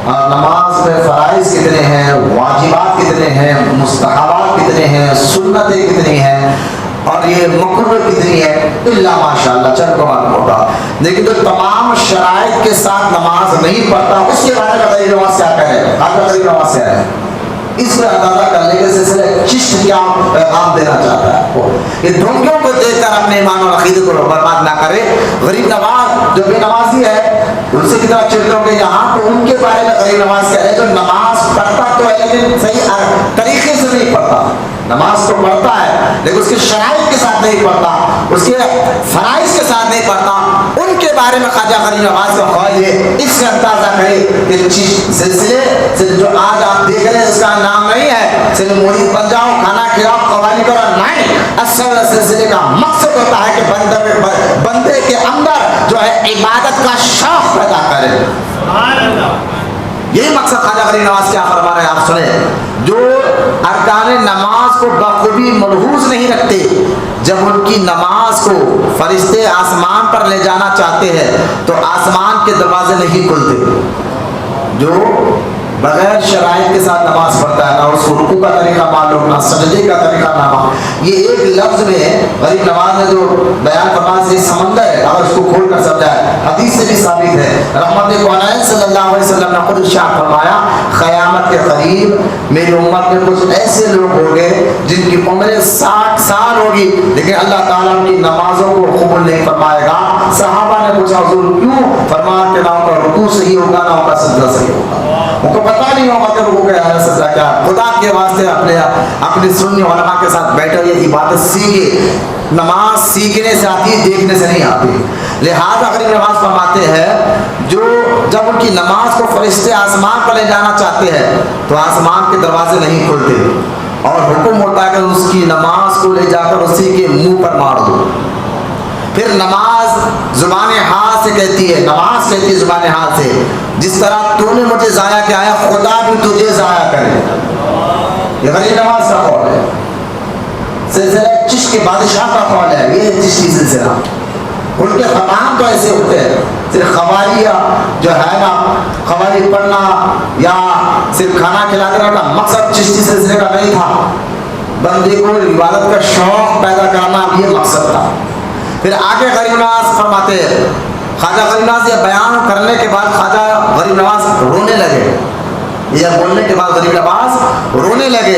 نماز میں فرائض کتنے ہیں، واجبات کتنے ہیں، مستحبات کتنے ہیں، سنتیں کتنی ہیں، اور یہ مکروہ کتنی ہے، الا ماشاءاللہ چند کو معلوم ہوگا، لیکن جو تمام شرائط کے ساتھ نماز نہیں پڑھتا، اس کے بارے میں غریب نواز کیا کہے، غریب نواز کیا ہے، اس پر اندازہ کرنے کے سلسلے چشت کیا پیغام دینا چاہتا ہے آپ کو، یہ دھمکیوں کو دیکھ کر اپنے ایمان اور عقیدے کو برباد نہ کرے۔ غریب نواز جو بے نمازی ہے ان سے کتنا چڑھتے گے یہاں، تو ان کے بارے میں غریب نواز کہہ رہے جو نماز پڑھتا تو ہے لیکن صحیح طریقے سے نہیں پڑھتا، نماز تو پڑھتا ہے لیکن اس کے شرائط کے ساتھ نہیں پڑھتا، اس کے فرائض کے ساتھ نہیں پڑھتا، ان کے بارے میں خواجہ غریب نواز کا خواہش ہے اس سے اندازہ کرے کہ سلسلے صرف جو آج آپ دیکھ رہے ہیں اس کا نام نہیں ہے صرف مرید بن جاؤ، کھانا کھلاؤ، قوالی کرو، نہیں، اصل سلسلے کا مقصد ہوتا ہے کہ بندے کے اندر جو ہے عبادت کا شوق پیدا کرے، یہی مقصد خواجہ غریب نواز کیا فرما رہے ہیں آپ سنیں۔ جو ارکان نماز کو بخوبی ملحوظ نہیں رکھتے، جب ان کی نماز کو فرشتے آسمان پر لے جانا چاہتے ہیں تو آسمان کے دروازے نہیں کھلتے، جو بغیر شرائط کے ساتھ نماز پڑھتا ہے، نہ اس کو رکوع کا طریقہ معلوم، نہ سجدے کا طریقہ معلوم، یہ ایک لفظ میں غریب نواز نے جو بیان فرمایا سے سمندر ہے، اگر اس کو کھول کر سمجھائے، حدیث سے بھی ثابت ہے، رحمت کونین صلی اللہ علیہ وسلم نے خود ارشاد فرمایا قیامت کے قریب میری امت میں کچھ ایسے لوگ ہوں گے جن کی عمر 60 سال ہوگی لیکن اللہ تعالیٰ ان کی نمازوں کو قبول نہیں فرمائے گا۔ صحابہ نے پوچھا حضور کیوں؟ فرمایا کہ نہ ان کا رکوع صحیح ہوگا نہ ان کا سجدہ صحیح ہوگا، ان کو پتہ نہیں ہوگا کہ رکوع کیا ہے سجدہ کیا۔ خدا کے واسطے اپنے سنی علماء کے ساتھ بیٹھو، یہ عبادت سیکھے، نماز سیکھنے سے آتی ہے، دیکھنے سے نہیں آتی۔ لہذا غریب نواز فرماتے ہیں جو جب ان کی نماز کو فرشتے آسمان پر لے جانا چاہتے ہیں تو آسمان کے دروازے نہیں کھلتے اور حکم ہوتا ہے کہ اس کی نماز کو لے جا کر اسی کے منہ پر مار دو۔ پھر نماز زبان حال سے کہتی ہے، نماز کہتی ہے زبان حال سے، جس طرح تو نے مجھے ضائع کیا ہے خدا بھی تجھے ضائع کرے۔ یہ غریب نواز کا قول ہے، سلسلہ چشت کے بادشاہ کا قول ہے، یہ چشتی سلسلہ۔ ان کے خطام تو ایسے ہوتے ہیں، صرف قوالی جو ہے نا، قوالی پڑھنا یا صرف کھانا کھلاتے رہنا مقصد چشتی سلسلے کا نہیں تھا، بندے کو عبادت کا شوق پیدا کرنا یہ مقصد تھا۔ پھر آگے غریب نواز فرماتے ہیں، خواجہ غریب نواز یہ بیان کرنے کے بعد خواجہ غریب نواز رونے لگے، یہ بولنے کے بعد غریب نواز رونے لگے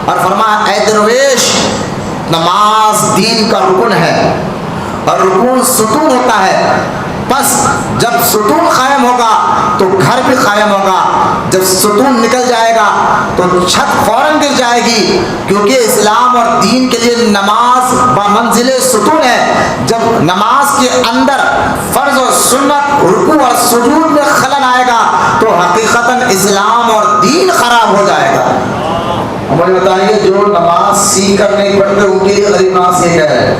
اور فرمایا اے درویش، نماز دین کا رکن ہے اور رکن ستون ہوتا ہے، بس جب ستون قائم ہوگا تو گھر بھی قائم ہوگا، جب ستون نکل جائے گا تو چھت فوراً گر جائے گی، کیونکہ اسلام اور دین کے لیے نماز بمنزل ستون ہے۔ جب نماز کے اندر فرض و سنت، رکوع اور سجود میں خلل آئے گا تو حقیقتاً اسلام اور دین خراب ہو جائے گا۔ مجھے بتائیے، جو نماز سیکھ کر نہیں پڑھتے ان کے لیے غریب نواز یہ کہہ رہے ہیں،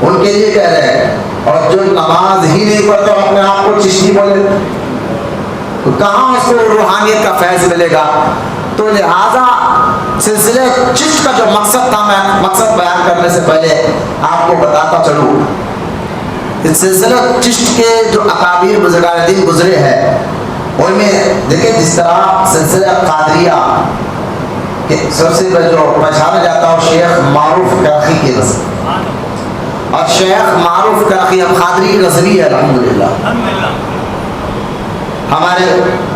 ان کے لیے کہہ رہے ہیں، اور جو نماز ہی نہیں پڑھتا اور اپنے آپ کو چشتی بولے تو کہاں اس کو روحانیت کا فیض ملے گا؟ تو لہٰذا سلسلے چشت کا جو مقصد تھا، میں مقصد بیان کرنے سے پہلے آپ کو بتاتا چلوں، اس سلسلہ چشت کے جو اکابر بزرگان دین گزرے ہیں ان میں دیکھیں، جس طرح سلسلہ قادریہ کہ سب سے جو پہچانا جاتا ہے شیخ معروف کرخی کی نسل، اور شیخ معروف کرخی اب قادری رضوی ہے الحمدللہ، ہمارے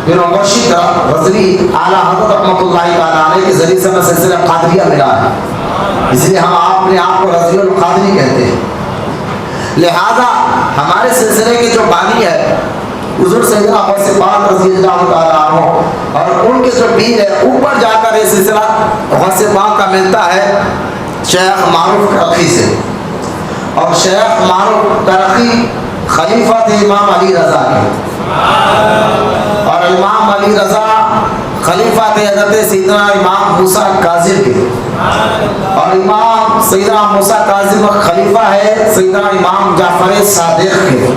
مرشد رضوی اعلیٰ حضرت رحمۃ اللہ تعالیٰ علیہ کے ذریعے سے ہمیں سلسلہ قادریہ ملا ہے، اس لیے ہم اپنے آپ کو رضوی القادری کہتے ہیں۔ لہذا ہمارے سلسلے کے جو بانی ہے حضور سیدنا غوث پاک رضی اللہ تعالیٰ عنہ، اور ان کے جو پیر ہے اوپر جا کر یہ سلسلہ غوث پاک کا ملتا ہے شیخ معروف کرخی سے، اور شیخ معروف کرخی خلیفہ تھے امام علی رضا کے، اور امام علی رضا خلیفہ تھے حضرت سیدنا امام موسیٰ کاظم کے، اور امام سیدنا موسیٰ کاظم خلیفہ ہے سیدنا امام جعفر صادق کے،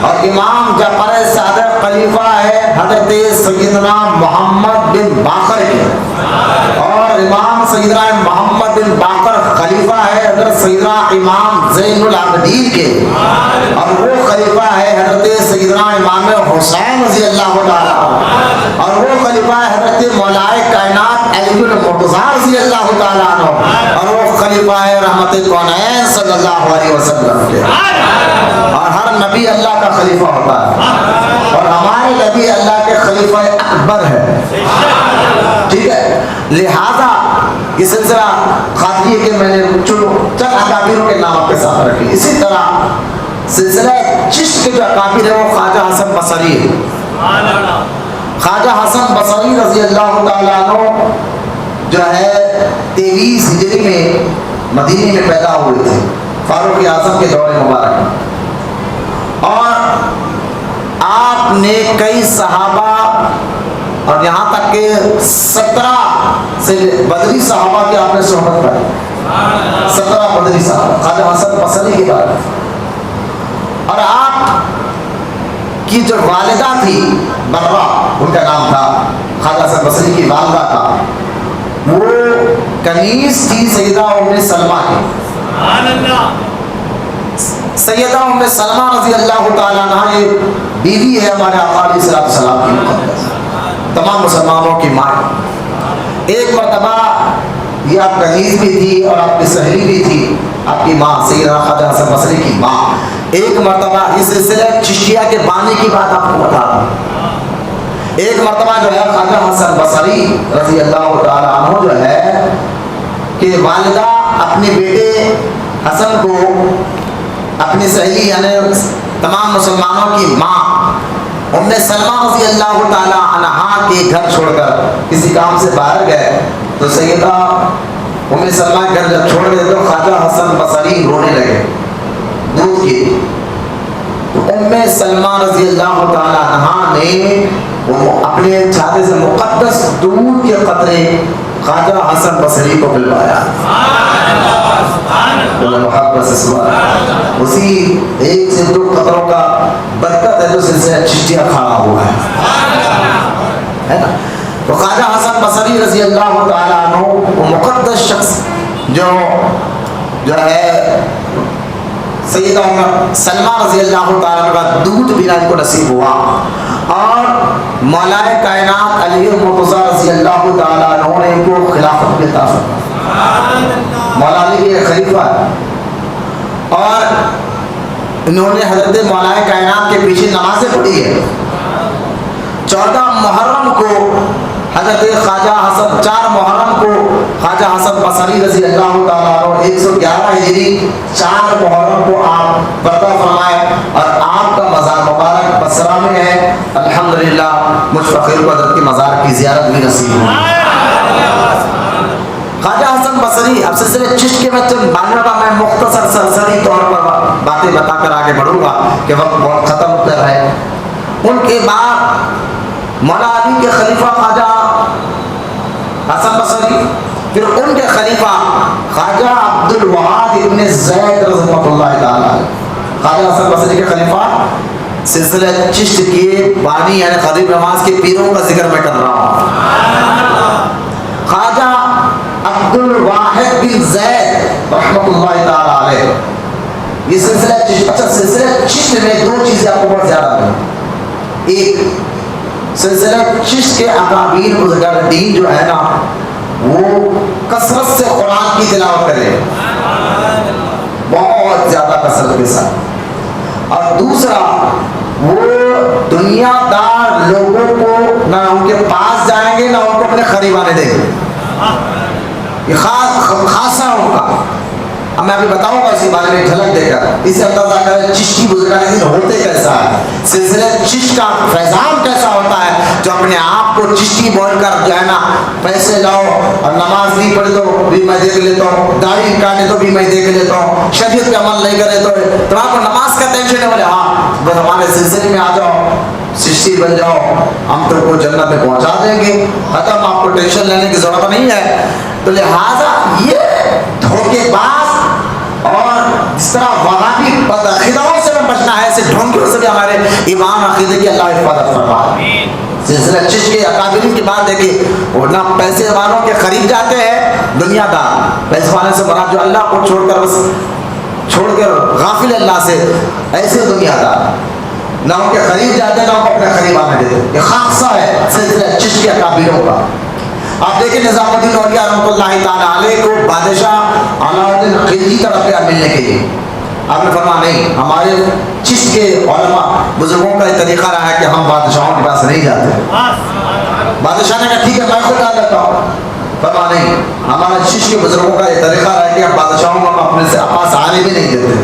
اور امام جعفر صادق خلیفہ ہے حضرت سیدنا محمد بن باقر کے، اور امام سیدنا محمد بن باقر خلیفہ ہے حضرت سیدنا امام زین العابدین کے، اور وہ خلیفہ ہے حضرت سیدنا امام حسین رضی اللہ تعالیٰ، اور وہ خلیفہ ہے حضرت مولائے کائنات علی المرتضیٰ رضی اللہ تعالیٰ عنہ، اور وہ خلیفہ ہے رحمت کونین صلی اللہ علیہ وسلم کے، اور ہر نبی اللہ کا خلیفہ ہوتا ہے، اور ہمارے نبی اللہ کے خلیفہ اکبر ہے، ٹھیک ہے۔ لہذا یہ سلسلہ قادریہ کے میں نے چند اکابروں کے نام کے ساتھ رکھے۔ اسی طرح سلسلہ چشت کے جو اکابر ہے وہ خواجہ حسن بصری ہے، خواجہ حسن بصری رضی اللہ تعالیٰ عنہ جو ہے 23 ہجری میں مدینے میں پیدا ہوئے تھے، فاروق اعظم کے دور مبارک میں، اور آپ نے کئی صحابہ اور یہاں تک کہ 17 سے بدری صحابہ کی آپ نے صحبت پائی، 17 بدری صحابہ خواجہ حسن بصری کے بارے میں، اور آپ کی جو والدہ تھی برہ ان کا نام تھا، خواجہ حسن بصری کی والدہ تھا، وہ کنیز تھی سیدہ ام سلمہ کی، سیدہ ام سلمہ رضی اللہ تعالیٰ عنہ یہ بیوی ہے ہمارے آقا علیہ السلام کی مقدس، تمام مسلمانوں کی ماں۔ ایک مرتبہ یہ آپ کنیز بھی تھی اور آپ کی سہیلی بھی تھی، آپ کی ماں سیدہ خواجہ حسن بصری کی ماں۔ ایک مرتبہ اس سلسلے چشتیہ کے بانی کی بات آپ کو بتا رہا ہوں، ایک مرتبہ جو ہے خواجہ حسن بصری رضی اللہ تعالیٰ عنہ جو ہے کہ والدہ اپنے بیٹے حسن کو اپنی سہیلی یعنی تمام مسلمانوں کی ماں ام سلمہ رضی اللہ تعالیٰ عنہا کے گھر چھوڑ کر کسی کام سے باہر گئے، تو سیدہ ام سلمہ گھر جب چھوڑ گئے تو خواجہ حسن بصری رونے لگے دودھ کی، تو ام سلمہ رضی اللہ تعالیٰ عنہا نے اپنے چھاتے سے مقدس دودھ کے قطرے خواجہ حسن بصری کو پلوایا، محبت سے سبحان، اسی ایک سے دو قطروں کا برکت ہے جو سلسلہ چشتیہ کھڑا ہوا ہے نا۔ تو خواجہ حسن بصری رضی اللہ تعالیٰ عنہ وہ مقدس شخص جو ہے سیدہ سلمہ رضی اللہ تعالیٰ عنہ کا دودھ پینا ان کو نصیب ہوا، اور مولائے کائنات علی المرتضیٰ رضی اللہ تعالیٰ عنہ نے ان کو خلافت میں عطا فرمایا، مولا علی کے خلیفہ ہے، اور انہوں نے حضرت مولائے کائنات کے پیچھے نمازیں پڑھی ہے۔ 14 محرم کو حضرت خواجہ حسن 4 محرم کو خواجہ حسن بصری رضی اللہ تعالیٰ عنہ 111 ہجری 4 محرم کو آپ پردہ فرمائے، اور آپ کا میں ہیں الحمدللہ مجھ فقیر کو حضرت کی مزار کی زیارت بھی نصیب ہوئی۔ خواجہ حسن بصری، اب سلسلے چشت کے بچے میں مختصر سرسری طور پر باتیں بتا کر آگے بڑھوں گا کہ وقت بہت ختم ہوتا ہے۔ ان کے بعد مولا علی کے خلیفہ خواجہ حسن بصری، پھر ان کے خلیفہ خواجہ عبد الوہاب ابن زید رحمۃ اللہ تعالی، خواجہ حسن بصری کے خلیفہ، سلسلہ چشت کے بانی یعنی خطیب نماز کے پیروں کا ذکر میں کر رہا ہوں۔ خواجہ عبد الواحد بن زید رحمۃ اللہ تعالی علیہ، یہ سلسلہ چشت، اچھا سلسلہ چشت میں دو چیزیں آپ کو بہت زیادہ ہیں۔ ایک سلسلہ چشت کے اکابر بزرگان دین جو ہے نا وہ کثرت سے قرآن کی تلاوت کرے، بہت زیادہ کثرت کے ساتھ، اور دوسرا وہ دنیا دار لوگوں کو نہ ان کے پاس جائیں گے نہ ان کو اپنے قریب آنے دیں گے، یہ خاصا ان کا۔ اب میں ابھی بتاؤں گا اسی بارے میں جھلک دے کر، اسے اندازہ کریں چشتی بزرگان دین ہوتے کیسا ہے، سلسلہ چشت کا فیضان کیسا ہوتا ہے، جو اپنے آپ کو چشتی بول کر جو ہے نا پیسے لاؤ اور نماز نہیں پڑھے تو بھی میں دیکھ لیتا ہوں، داڑھی کاٹے تو بھی میں دیکھ لیتا ہوں، شریعت پہ عمل نہیں کرے تو آپ کو نماز کا ٹینشن ہے، بولے ہاں بس ہمارے سلسلے میں آ جاؤ، چشتی بن جاؤ، ہم تو کو جنت میں پہنچا دیں گے، ختم، آپ کو ٹینشن لینے کی ضرورت نہیں ہے۔ تو لہٰذا یہ دھوکے باز اور جس طرح وہابی بدعقیدوں سے بچنا ہے، ایسے ڈھونگیوں سے بھی ہمارے ایمان عقیدے کی اللہ حفاظت فرمائے۔ سلسلہ چشت کے اکابرین کی بات دیکھیے، وہ نہ پیسے والوں کے قریب جاتے ہیں، دنیا دار، پیسے والے سے مراد جو اللہ کو چھوڑ کر غافل اللہ سے، ایسے دنیا دار نہ ان کے قریب جاتے نہ ان کو اپنے قریب آنے دیتے۔ یہ خاصہ ہے سلسلہ چشت کے اکابروں کا۔ آپ دیکھیں نظام الدین اولیاء رحمۃ اللہ تعالیٰ علیہ کو بادشاہ علاؤدین خلجی طرف گیا ملنے کے لیے، آپ نے فرمایا نہیں، ہمارے چشت کے علماء بزرگوں کا یہ طریقہ رہا ہے کہ ہم بادشاہوں کے پاس نہیں جاتے۔ بادشاہ نے کہا ٹھیک ہے میں خود آ جاتا ہوں، فرمایا نہیں، ہمارے چشت کے بزرگوں کا یہ طریقہ رہا ہے کہ ہم بادشاہوں کو اپنے سے پاس آنے بھی نہیں دیتے۔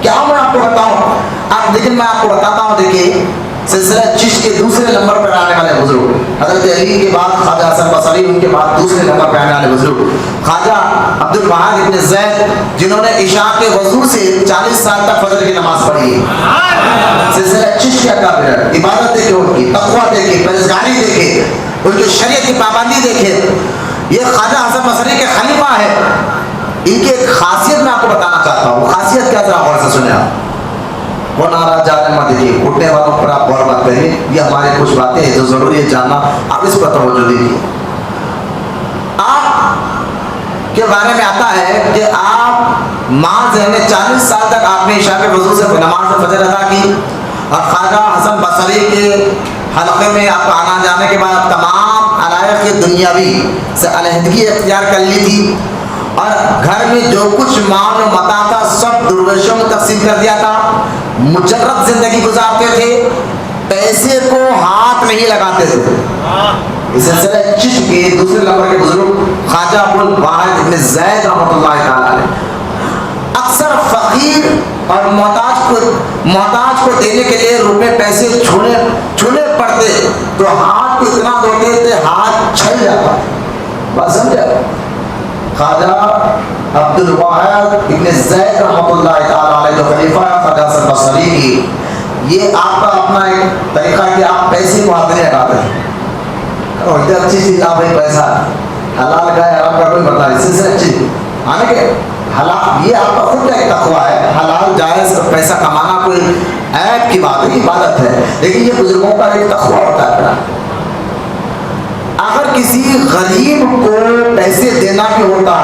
کیا میں آپ کو بتاؤں، لیکن میں آپ کو بتاتا ہوں، دیکھیے سلسلہ چشت کے دوسرے نمبر پر آنے والے بزرگ حضرت علی کے بعد خواجہ حسن بصری، ان کے بعد دوسرے نمبر پر آنے والے بزرگ خواجہ عبد الوہاب ابن زید، جنہوں نے عشاء کے وضو سے 40 سال تک فجر کی نماز پڑھی ہے۔ سلسلہ چشت کے اکابر، عبادت دیکھے، ان کی تقویٰ دیکھے، پرہیزگاری دیکھے، ان کی شریعت کی پابندی دیکھے، یہ خواجہ حسن بصری کے خلیفہ ہے۔ ان کی ایک خاصیت میں آپ کو بتانا چاہتا ہوں، وہ خاصیت کیا ذرا غور سے سنیں آپ۔ وہ نارا جانے مت دیجیے، اٹھنے والوں پر آپ غور مت کریے، یہ ہماری کچھ باتیں ہیں جو ضروری ہے جاننا، آپ اس پر توجہ دیجیے۔ آپ کے بارے میں آتا ہے کہ آپ ماں ذہن 40 سال تک آپ نے عشاء کے وضو سے نماز فجر ادا کی، اور خواجہ حسن بصری کے حلقے میں آپ کا آنا جانے کے بعد تمام علائق دنیاوی سے علیحدگی اختیار کر لی تھی، اور گھر میں جو کچھ مال و متاع تھا سب درویشوں میں تقسیم کر دیا تھا، مجرد زندگی گزارتے تھے، پیسے کو ہاتھ نہیں لگاتے تھے۔ اس سلسلہ چشت کے دوسرے نمبر کے بزرگ خواجہ عبد الواحد ابن زید رحمۃ اللہ تعالی علیہ، اکثر فقیر اور محتاج کو دینے کے لیے روپے پیسے چھونے پڑتے تو ہاتھ کو اتنا دھوتے تھے ہاتھ چھل جاتا۔ بات سمجھا؟ خواجہ عبد الواحد ابن زید رحمۃ اللہ تعالی علیہ جو خلیفہ ہے خواجہ حسن بصری کی، یہ آپ کا اپنا ایک طریقہ ہے کہ آپ پیسے کو ہاتھ نہیں لگاتے ہیں۔ اچھی چیز آپ بھائی پیسہ حلال کا ہے، آپ کا کوئی بتا نہیں، سلسلہ اچھی آنے کے حلال، یہ آپ کا خود کا ایک تقویٰ ہے، حلال جائز پیسہ کمانا کوئی عیب کی بات ہے، عبادت ہے، لیکن یہ بزرگوں کا ایک تقویٰ ہوتا ہے۔ اگر کسی غریب کو پیسے دینا بھی ہوتا،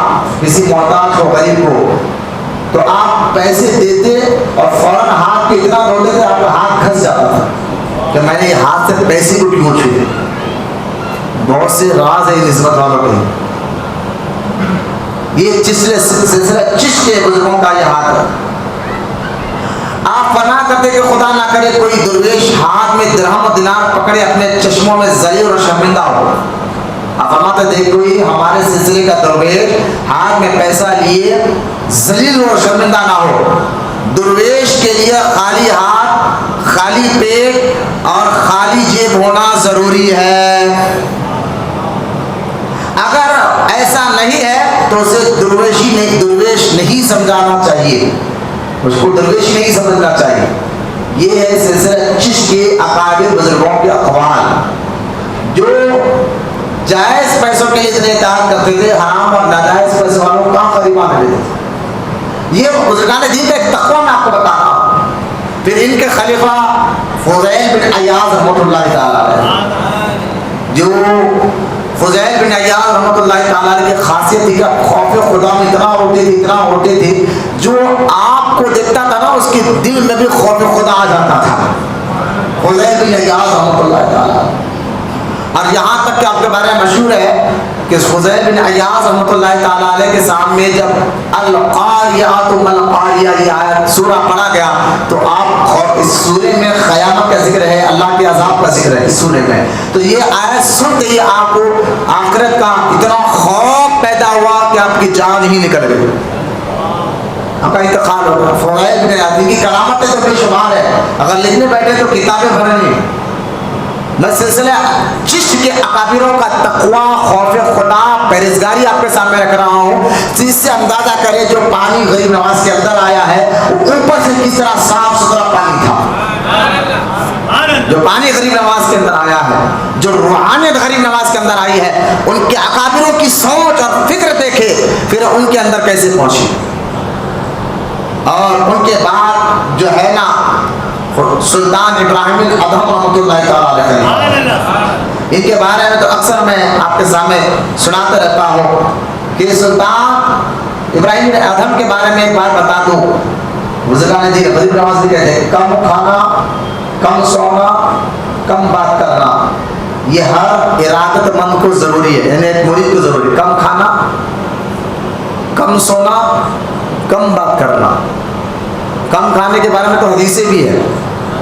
کسی محتاج کو، غریب کو، تو آپ پیسے دیتے اور فوراً ہاتھ کو اتنا دھوتے تھے آپ کا ہاتھ گھس جاتا تھا کہ میں نے ہاتھ سے پیسے کو کیوں چھوئے۔ بہت سے راز ہے نسبت والوں کے، یہ سلسلہ چشت کے بزرگوں کا یہ ہاتھ ہے۔ آپ فنا کرتے کہ خدا نہ کرے کوئی درویش ہاتھ میں درہم و دینار پکڑے اپنے چشموں میں ذلیل اور شرمندہ ہو۔ آپ فرماتے دیکھ کوئی ہمارے سلسلے کا درویش ہاتھ میں پیسہ لیے ذلیل اور شرمندہ نہ ہو۔ درویش کے لیے خالی ہاتھ خالی پیٹ اور خالی جیب ہونا ضروری ہے. اگر ایسا نہیں ہے تو اسے درویش نہیں سمجھانا چاہیے, اس کو درویش نہیں سمجھنا چاہیے. یہ ہے سلسلہ چشت کے اکابر بزرگوں کے اقوال, جو جائز پیسوں کے لیے اتنے اطاعت کرتے تھے, حرام اور ناجائز پیسوں والوں کو کہاں قریب آنے دیتے تھے. یہ بزرگان دین کا ایک تقویٰ میں آپ کو بتا رہا ہوں. پھر ان کے خلیفہ فضیل بن عیاض رحمۃ اللہ تعالیٰ علیہ, جو فضیل بن عیاض رحمۃ اللہ تعالیٰ علیہ کی خاصیت تھی کہ خوف خدا میں اتنا ہوتے تھے, جو آپ کو دیکھتا تھا نا اس کے دل میں بھی خوف خدا آ جاتا تھا. فضیل بن عیاض رحمۃ اللہ تعالیٰ, اور یہاں تک کہ آپ کے بارے میں مشہور ہے کہ فضیل بن عیاض رحمۃ اللہ تعالیٰ علیہ کے سامنے جب القاریات مالقاریہ یہ آیت سورہ پڑھا گیا تو آپ اس سورے میں قیامت کا ذکر ہے, اللہ کے عذاب کا ذکر ہے اس سورے میں, تو یہ آیت سنتے ہی آپ کو آخرت کا اتنا خوف پیدا ہوا کہ آپ کی جان ہی نکل گئی, آپ کا انتقال ہو گیا. فضیل بن عیاض کی کرامت تو بے شمار ہے, اگر لکھنے بیٹھے تو کتابیں بھرنی. میں سلسلہ چشت کے اکابروں کا تقویٰ, خوف خدا, پرہیزگاری آپ کے سامنے رکھ رہا ہوں, جس سے اندازہ کرے جو پانی غریب نواز کے اندر آیا ہے وہ اوپر سے کس طرح صاف ستھرا پانی تھا. جو پانی غریب نواز کے اندر آیا ہے, جو روحانیت غریب نواز کے اندر آئی ہے, ان کے اکابروں کی سوچ اور فکر دیکھے پھر ان کے اندر کیسے پہنچی. اور ان کے بعد جو ہے نا سلطان ابراہیم الادھم رحمۃ اللہ تعالیٰ علیہ, ان کے بارے میں تو اکثر میں آپ کے سامنے سناتا رہتا ہوں کہ سلطان ابراہیم الادھم کے بارے میں ایک بات بتا دوں. بزرگان دین غریب نواز بھی کہتے ہیں کم کھانا, کم سونا, کم بات کرنا, یہ ہر ارادت مند کو ضروری ہے, یعنی ایک مرید کو ضروری ہے. کم کھانا, کم سونا, کم بات کرنا. کم کھانے کے بارے میں تو حدیثیں بھی ہے,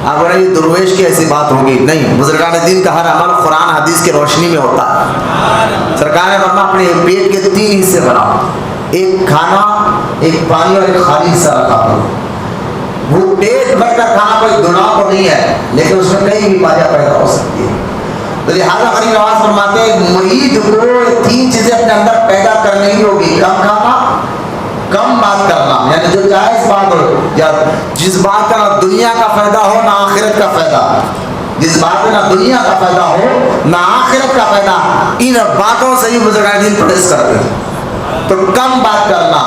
اگر یہ درویش کی ایسی بات ہوگی نہیں. بزرگان دین کا ہر عمل قرآن حدیث کی روشنی میں ہوتا ہے. سرکار نے فرمایا اپنے پیٹ کے 3 حصے بناؤ, ایک کھانا, ایک پانی اور ایک خالی حصہ رکھا کرو. وہ پیٹ بھر کر کھانا کوئی گناہ تو نہیں ہے, لیکن اس میں کئی بیماریاں پیدا ہو سکتی ہیں. تو لہٰذا غریب نواز فرماتے ہیں مرید کو 3 چیزیں اپنے اندر پیدا کرنی ہی ہوگی. کم کھانا, کم بات کرنا, یعنی جو جائز بات ہو, یا جس بات کا نہ دنیا کا فائدہ ہو نہ آخرت کا فائدہ, جس بات میں نہ دنیا کا فائدہ ہو نہ آخرت کا فائدہ, ان باتوں سے ہی بزرگان دین پرہیز کرتے ہیں. تو کم بات کرنا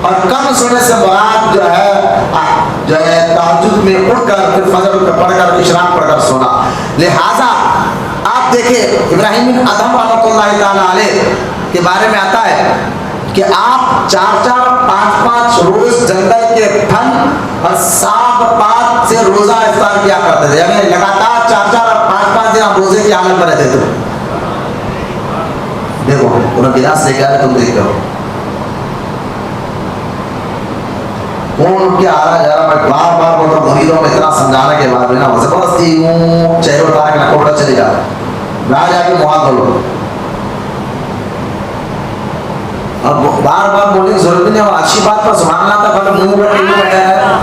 اور کم سونے سے مراد جو ہے تہجد میں اٹھ کر پھر فجر پڑھ کر اشراق پڑھ کر سونا. لہذا آپ دیکھیں ابراہیم بن ادھم رحمۃ اللہ تعالیٰ علیہ کے بارے میں آتا ہے کہ آپ 4-4, 5-5 روز جنگل کے پھل اور صاف پات سے روزہ افطار کیا کرتے تھے, یعنی لگاتار 4-4 اور 5-5 دن آپ روزے کی حالت میں رہتے تھے. دیکھو انہوں نے گلاس لے کے آئے, تم دیکھتے ہو کون کیا آ رہا جا رہا. میں بار بار بولتا ہوں مریدوں میں اتنا سمجھانے کے بعد میں نا زبردستی ہوں چہرے اتارا کے نکوڑا چلے جا رہا, میں جا کے محاذ بولو. اور بار بار بولنے کی ضرورت نہیں, اور اچھی بات پر سبحان اللہ تھا, بلکہ منہ پر ٹیلو بیٹھا ہے.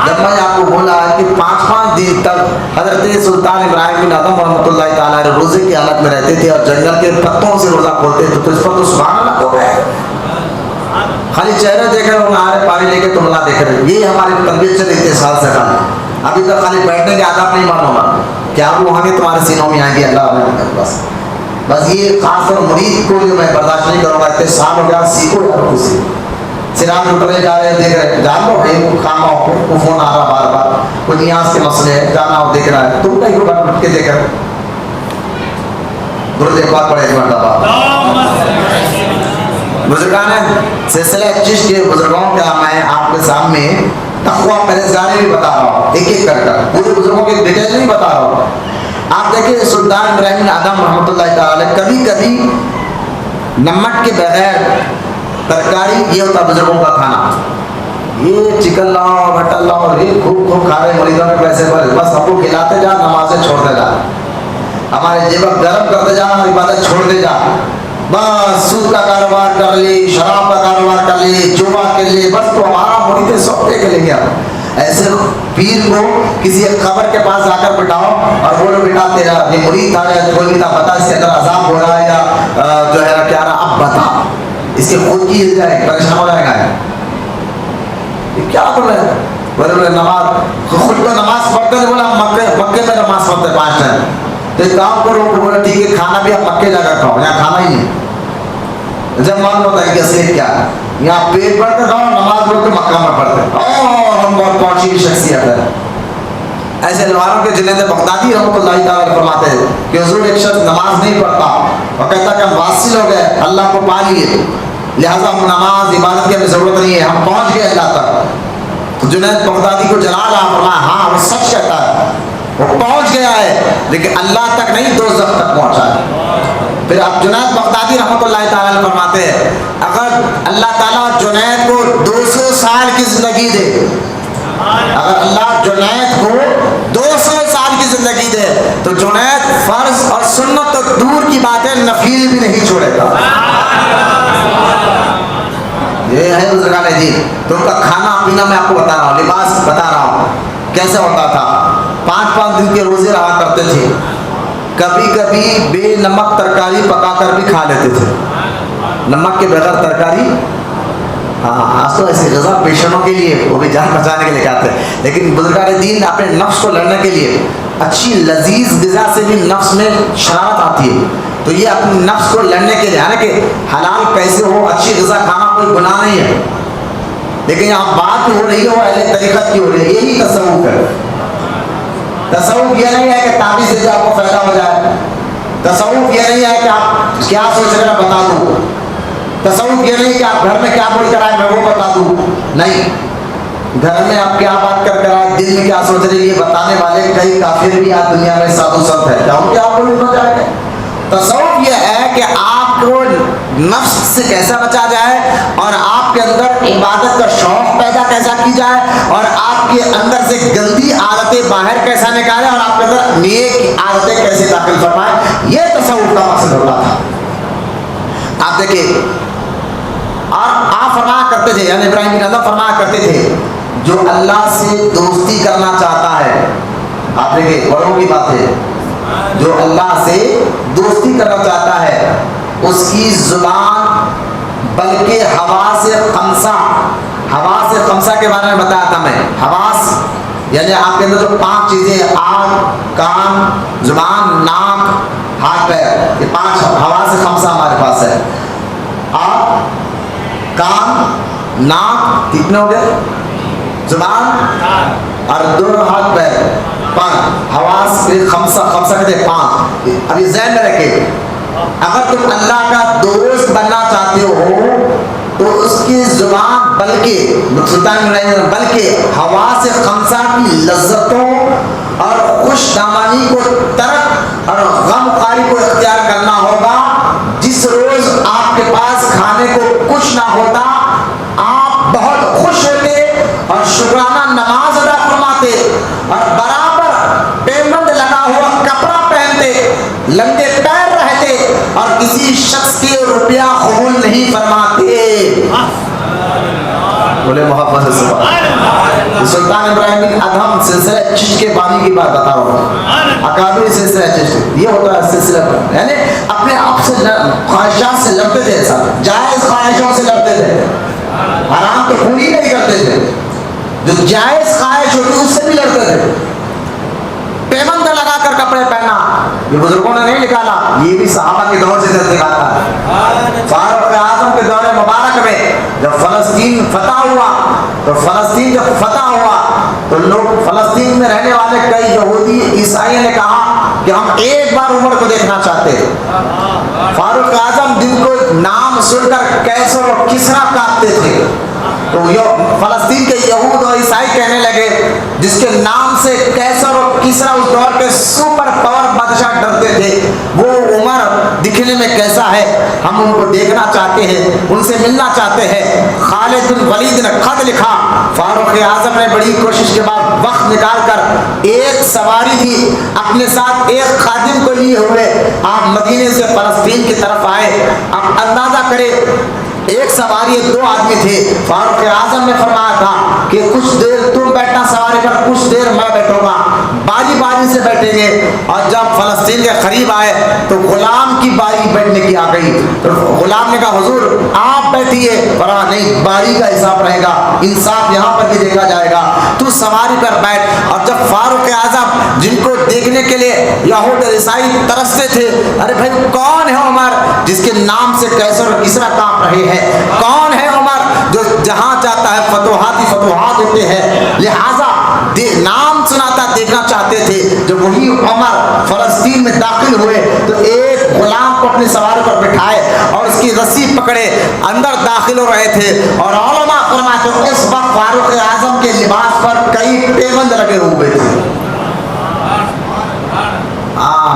جب میں آپ کو بولا کہ 5-5 دن تک حضرت سلطان ابراہیم بن ادھم رحمۃ اللہ تعالیٰ علیہ روزے کی حالت میں رہتے تھے اور جنگل کے پتوں سے روزہ کھولتے تھے, تو اس پر تو سبحان اللہ ہو گئے. خالی چہرے دیکھ رہے ہو, نہ پانی لے کے تم اللہ دیکھ رہے. یہ ہماری تربیت چلی 23 سال سے خالی. ابھی تک خالی بیٹھنے کے آداب نہیں معلوم ہوگا, کیا وہ آگے تمہارے سینوں میں آئیں گے اللہ نے. بس یہ خاص طور مرید کو جو میں برداشت نہیں کروں گا. اتنے سال ہو گیا, سیکھو یار خود سے. سراج اٹھنے جا رہے دیکھ رہے, جان لو بھائی کام ہو, فون آ رہا بار بار, کوئی نیاز کے مسئلے ہے, جانا ہو دیکھ رہا ہے, تم کہیں کو اٹھ کے دیکھ رہے درود پاک پڑھے ایک مرتبہ. بزرگان سلسلہ چشت کے بزرگوں کا میں آپ کے سامنے تقویٰ پرہیزگاری بھی بتا رہا ہوں, ایک ایک کر کر پورے بزرگوں کی ڈیٹیل نہیں بتا رہا ہوں. آپ دیکھیں سلطان ابراہیم ادھم رحمۃ اللہ تعالی کبھی کبھی نمک کے بغیر ترکاری, یہ ہوتا بزرگوں کا کھانا. یہ چکن لاؤ, مٹن لاؤ, یہ خوب کھا رہے مریضوں کے پیسے پر, بس ہم کو کھلاتے جا, نمازیں چھوڑتے جا, ہمارے جیب گرم کرتے جا, عبادت چھوڑتے جا. بس سود کا کاروبار کر لی, شراب کا کاروبار کر لی, جوا کے لیے, بس تو ہمارا مرید سوتے کے لیے گیا. ایسے پیر کو کسی ایک قبر کے پاس جا کر بٹھاؤ اور بولو بیٹا تیرا یہ مرید تھا یا کوئی بھی تھا، بتا اس کے اندر عذاب ہو رہا ہے یا جو ہے نا کیا رہا، اب بتا، اس کے خود کی ہل جائے، پریشان ہو جائے گا. یہ کیا بول رہے ہیں؟ بولے نماز خود تو نماز پڑھتے ہیں، بولا مکے میں نماز پڑھتے 5 ٹائم. تو ایک کام کرو، بولا ٹھیک ہے کھانا بھی آپ مکے جا کر کھاؤ، یہاں کھانا ہی نہیں. جب معلوم ہوتا ہے کہ اصلیت کیا ہے، یہاں پیٹ بھر کر کھاؤ، نماز پڑھ کے مکہ میں پڑھتے ہیں، ہم بہت پہنچی شخصیت ہے. ایسے لوگوں کے جنید بغدادی رحمۃ اللہ تعالیٰ فرماتے ہیں کہ حضور ایک شخص نماز نہیں پڑھتا اور کہتا کہ ہم واصل ہو گئے، اللہ کو پا لیے، لہٰذا ہم نماز عبادت کی ہمیں ضرورت نہیں ہے، ہم پہنچ گئے اللہ تک. تو جنید بغدادی کو جلال آ فرمایا ہاں وہ سچ کہتا ہے، وہ پہنچ گیا ہے لیکن اللہ تک نہیں، دوزخ تک پہنچا ہے. پھر اب جنید بغدادی رحمۃ اللہ تعالیٰ فرماتے ہیں اگر اللہ تعالیٰ جنید کو 200 سال کی زندگی دے، اگر اللہ جنید کو 200 سال کی زندگی دے تو جنید فرض اور سنت تو دور کی باتیں نفیل بھی نہیں چھوڑے گا. یہ ہے بزرگان دین. تو ان کا کھانا پینا میں آپ کو بتا رہا ہوں، لباس بتا رہا ہوں کیسے ہوتا تھا. 5 دن کے روزے رہا کرتے تھے، کبھی کبھی بے نمک ترکاری پکا کر بھی کھا لیتے تھے، نمک کے بغیر ترکاری. ہاں آج تو ایسے غذا پیشنوں کے لیے، وہ بھی جان بچانے کے لیے کھاتے ہیں، لیکن بزرگان دین اپنے نفس کو لڑنے کے لیے اچھی لذیذ غذا سے بھی نفس میں شرارت آتی ہے. تو یہ اپنے نفس کو لڑنے کے لیے، یعنی کہ حلال کیسے ہو، اچھی غذا کھانا کوئی گناہ نہیں ہے، لیکن یہاں بات ہو رہی ہے وہ اہل طریقت کی ہو رہی ہے. یہی تصوف ہے. تصوف یہ نہیں ہے کہ تعویذ سے آپ کو فائدہ ہو جائے، تصوف یہ نہیں ہے کہ آپ کیا سوچ رہے ہیں بتا دوں، تصوف یہ نہیں کہ آپ گھر میں کیا بول کر آئے میں وہ بتا دوں، نہیں، گھر میں آپ کیا بات کر کر آئے، دل میں کیا سوچ رہے یہ بتانے والے کئی کافر بھی آج دنیا میں سادھو سنت ہے، کیا ان کے آپ بولے ہو جائے گا. تصوف یہ ہے کہ آپ کو نفس سے کیسا بچا جائے اور آپ کے اندر عبادت کا شوق پیدا کیسا کی جائے اور آپ کے اندر سے گندی عادتیں باہر کیسا نکالے اور آپ کے اندر نیک عادتیں کیسے داخل فرمائے، یہ تصوف کا مقصد ہوتا تھا. آپ دیکھیں، اور آپ فرمایا کرتے تھے، یعنی ابراہیم بن ادم فرمایا کرتے تھے جو اللہ سے دوستی کرنا چاہتا ہے، آپ دیکھیں بڑوں کی بات ہے، جو اللہ سے دوستی کرنا چاہتا ہے اس کی زبان بلکہ حواس خمسہ کے بارے میں بتایا تھا میں. حواس یعنی آپ کے اندر جو 5 چیزیں، آنکھ، کان، زبان، ناک، ہاتھ، پیر، یہ 5 حواس خمسہ ہمارے پاس ہے. آنکھ، کان، ناک، کتنے ہو گئے، زبان اور 2 ہاتھ، پیر، 5 حواس کے خمسہ کہتے ہیں 5. اب یہ ذہن میں رکھے، اگر تم اللہ کا دوست بننا چاہتے ہو تو اس کی زبان بلکہ حواس خمسہ کی لذتوں اور خوش دامانی کو ترک اور غم خاری کو اختیار کرنا ہوگا. جس روز آپ کے پاس کھانے کو کچھ نہ ہوتا آپ بہت خوش ہوتے اور شکرانہ نماز ادا فرماتے اور برابر پیمنٹ لگا ہوا کپڑا پہنتے، لنگے پیر رہتے اور کسی شخص کے روپیہ قبول نہیں فرماتے. بولے محمد سلطان ابراہیم بن ادھم سلسلہ چشت کے بانی کی بات بتا رہا ہوں. اکابر سلسلہ چشت یہ ہوتا ہے سلسلہ، یعنی اپنے آپ سے خواہشات سے لڑتے تھے، جائز خواہشوں سے لڑتے تھے، حرام تو پوری نہیں کرتے تھے، جو جائز خواہش ہوتی اس سے بھی لڑتے تھے. پیمند لگا کر کپڑے پہنا، یہ بزرگوں نے نہیں نکالا، یہ بھی صحابہ کے دور سے نکالا ہے. فاروق اعظم کے دور مبارک میں جب فلسطین فتح ہوا تو لوگ فلسطین میں رہنے والے کئی یہودی عیسائی نے کہا کہ ہم ایک بار عمر کو دیکھنا چاہتے ہیں. فاروق اعظم جن کو نام سن کر کیسر و کسرا کاٹتے تھے تو فلسطین کے یہود اور عیسائی کہنے لگے جس کے نام سے کیسر اور کسرا اس دور کے سپر پاور بادشاہ ڈرتے تھے، وہ عمر دکھنے میں کیسا ہے، ہم ان کو دیکھنا چاہتے ہیں، ان سے ملنا چاہتے ہیں. خالد بن ولید نے خط لکھا. فاروق اعظم نے بڑی کوشش کے بعد وقت نکال کر ایک سواری دی، اپنے ساتھ ایک خادم کو لیے ہوئے آپ مدینے سے فلسطین کی طرف آئے. اب اندازہ کرے ایک سواری 2 آدمی تھے. فاروق اعظم نے فرمایا تھا کہ کچھ دیر تم بیٹھنا دیر میں بیٹھوں گا، باری باری سے بیٹھیں گے، اور جب فلسطین کے قریب آئے تو غلام کی باری بیٹھنے کی آ گئی، تو غلام نے کہا حضور آپ بیٹھیے، فرمایا نہیں، باری کا حساب رہے گا، انصاف یہاں پر بھی دیکھا جائے گا، تو سواری پر بیٹھ۔ اور جب فاروق اعظم جن کو دیکھنے کے لیے یہود اور عیسائی ترستے تھے، ارے بھائی کون ہے عمر جس کے نام سے کیسر اور کسرا کانپ رہے ہیں، کون ہے عمر جو جہاں جاتا ہے فتوحات ہی فتوحات ہوتے ہیں، لہذا نام سناتا دیکھنا چاہتے تھے۔ جب وہی عمر فلسطین میں داخل ہوئے تو ایک غلام کو اپنے سواری پر بٹھائے اور اس کی رسی پکڑے اندر داخل ہو رہے تھے، اور علماء فرماتے ہیں اس وقت فاروق اعظم کے لباس پر کئی پیبند لگے ہوئے تھے۔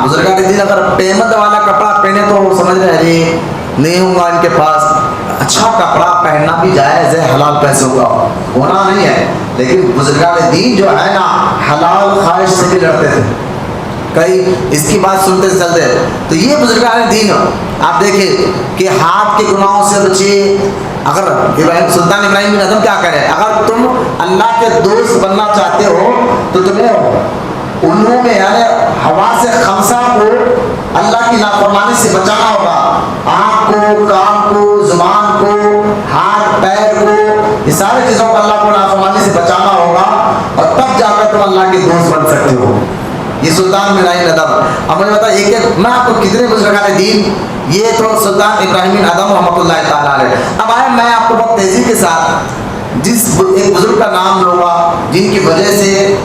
بزرگان دین اگر پیمند والا کپڑا پہنے تو سمجھ رہے ہیں نہیں ہوں گا ان کے پاس، اچھا کپڑا پہننا بھی جائز ہے حلال پیسوں کا، ہونا نہیں ہے، لیکن بزرگان دین جو ہے نا حلال خواہش سے بھی لڑتے تھے، کئی اس کی بات سنتے چلتے۔ تو یہ بزرگان دین آپ دیکھیں کہ ہاتھ کے گناہوں سے بچے۔ اگر سلطان ابراہیم بن ادم کیا کرے، اگر تم اللہ کے دوست بننا چاہتے ہو تو تمہیں انہوں میں یعنی ہوا سے خمسہ کو اللہ کی نافرمانی سے بچانا ہوگا، آنکھ کو، کان کو، زبان کو، ہاتھ پیر کو، یہ سارے چیزوں کو اللہ کو نافرمانی سے بچانا ہوگا، اور تب جا کر تم اللہ کے دوست بن سکتے ہو۔ یہ سلطان ابراہیم ادم۔ اب مجھے بتا ایک میں آپ کو کتنے بزرگان دین، یہ تو سلطان ابراہیم ادم رحمۃ اللہ تعالیٰ علیہ۔ اب آئے میں آپ کو بہت تیزی کے ساتھ جس ایک بزرگ کا نام لوں گا جن کی وجہ سے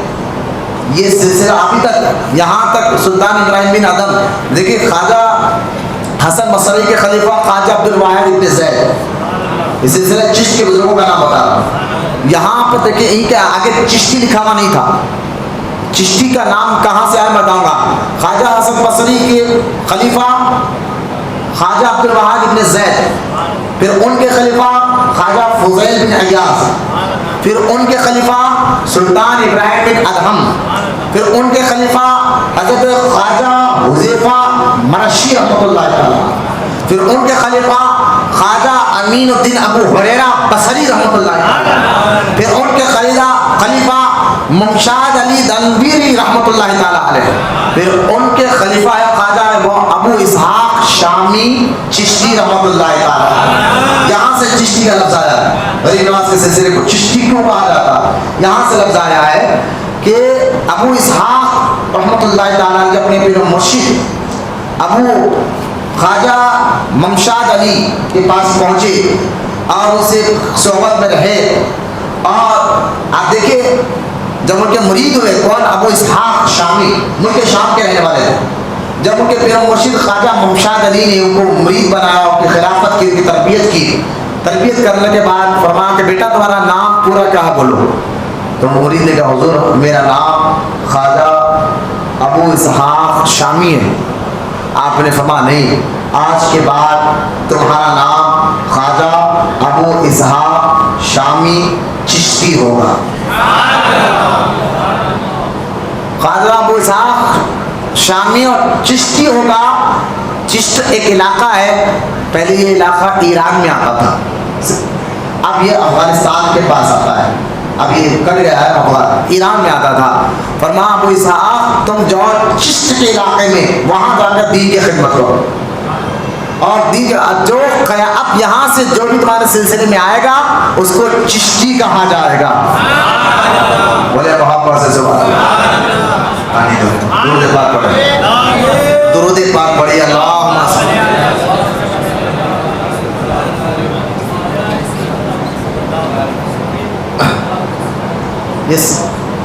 یہ سلسلہ ابھی تک یہاں تک سلطان ابراہیم بن ادم، دیکھیے خواجہ حسن بصری کے خلیفہ خواجہ عبد الواحد ابن زید، اس سلسلہ چشت کے بزرگوں کا نام بتا رہا ہوں۔ یہاں پر دیکھیے ان کے آگے چشتی لکھا ہوا نہیں تھا، چشتی کا نام کہاں سے آیا میں بتاؤں گا۔ خواجہ حسن بصری کے خلیفہ خواجہ عبد الواحد ابن زید، پھر ان کے خلیفہ خواجہ فضیل بن عیاض، پھر ان کے خلیفہ سلطان ابراہیم بن ادہم، پھر ان کے خلیفہ حضرت خواجہ حذیفہ مرشی رحمۃ اللہ تعالیٰ، پھر ان کے خلیفہ خواجہ امین الدین ابو ہریرہ بصری رحمۃ اللہ تعالیٰ، پھر ان کے خلیفہ ممشاد علی دنویری رحمۃ اللہ تعالیٰ علیہ، پھر ان کے خلیفہ خواجہ ابو اسحاق شامی چشتی رحمۃ اللہ تعالیٰ۔ یہاں سے چشتی کا لفظ آیا ہے، غریب نواز کے سلسلے کو چشتی کیوں کہا جاتا، یہاں سے لفظ آیا ہے کہ ابو اسحاق رحمۃ اللہ تعالیٰ کے اپنے پیر و مرشد ابو خواجہ ممشاد علی کے پاس پہنچے اور اسے صحبت میں رہے، اور آپ دیکھیں جب ان کے مرید ہوئے کون، ابو اسحاق شامی، ملک شام کے رہنے والے تھے، جب ان کے پیر و مرشد خواجہ ممشاد علی نے ان کو مرید بنایا، ان کی خلافت کی، ان کی تربیت کرنے کے بعد فرمایا کہ بیٹا تمہارا نام پورا کیا ہے بولو، تو مرید نے کہا حضور میرا نام خواجہ ابو اسحاق شامی ہے۔ آپ نے فرمایا نہیں، آج کے بعد تمہارا نام خواجہ ابو اسحاق شامی چشتی ہوگا۔ خواجہ ابو اسحاق شامی اور چشتی ہوگا۔ چشت ایک علاقہ ہے، پہلے یہ علاقہ ایران میں آتا تھا، اب یہ افغانستان کے پاس آتا ہے، اب یہ کٹ گیا ہے، ایران میں آتا تھا۔ فرمایا ابو اسحاق تم جاؤ چشت کے علاقے میں، وہاں جا کر دین کی خدمت کرو، اور دین جو اب یہاں سے جو بھی تمہارے سلسلے میں آئے گا اس کو چشتی کہا جائے گا۔ بولے محبت سے سبحان اللہ، درود پاک پڑھیں، درود پاک پڑھیں، اللہم صل۔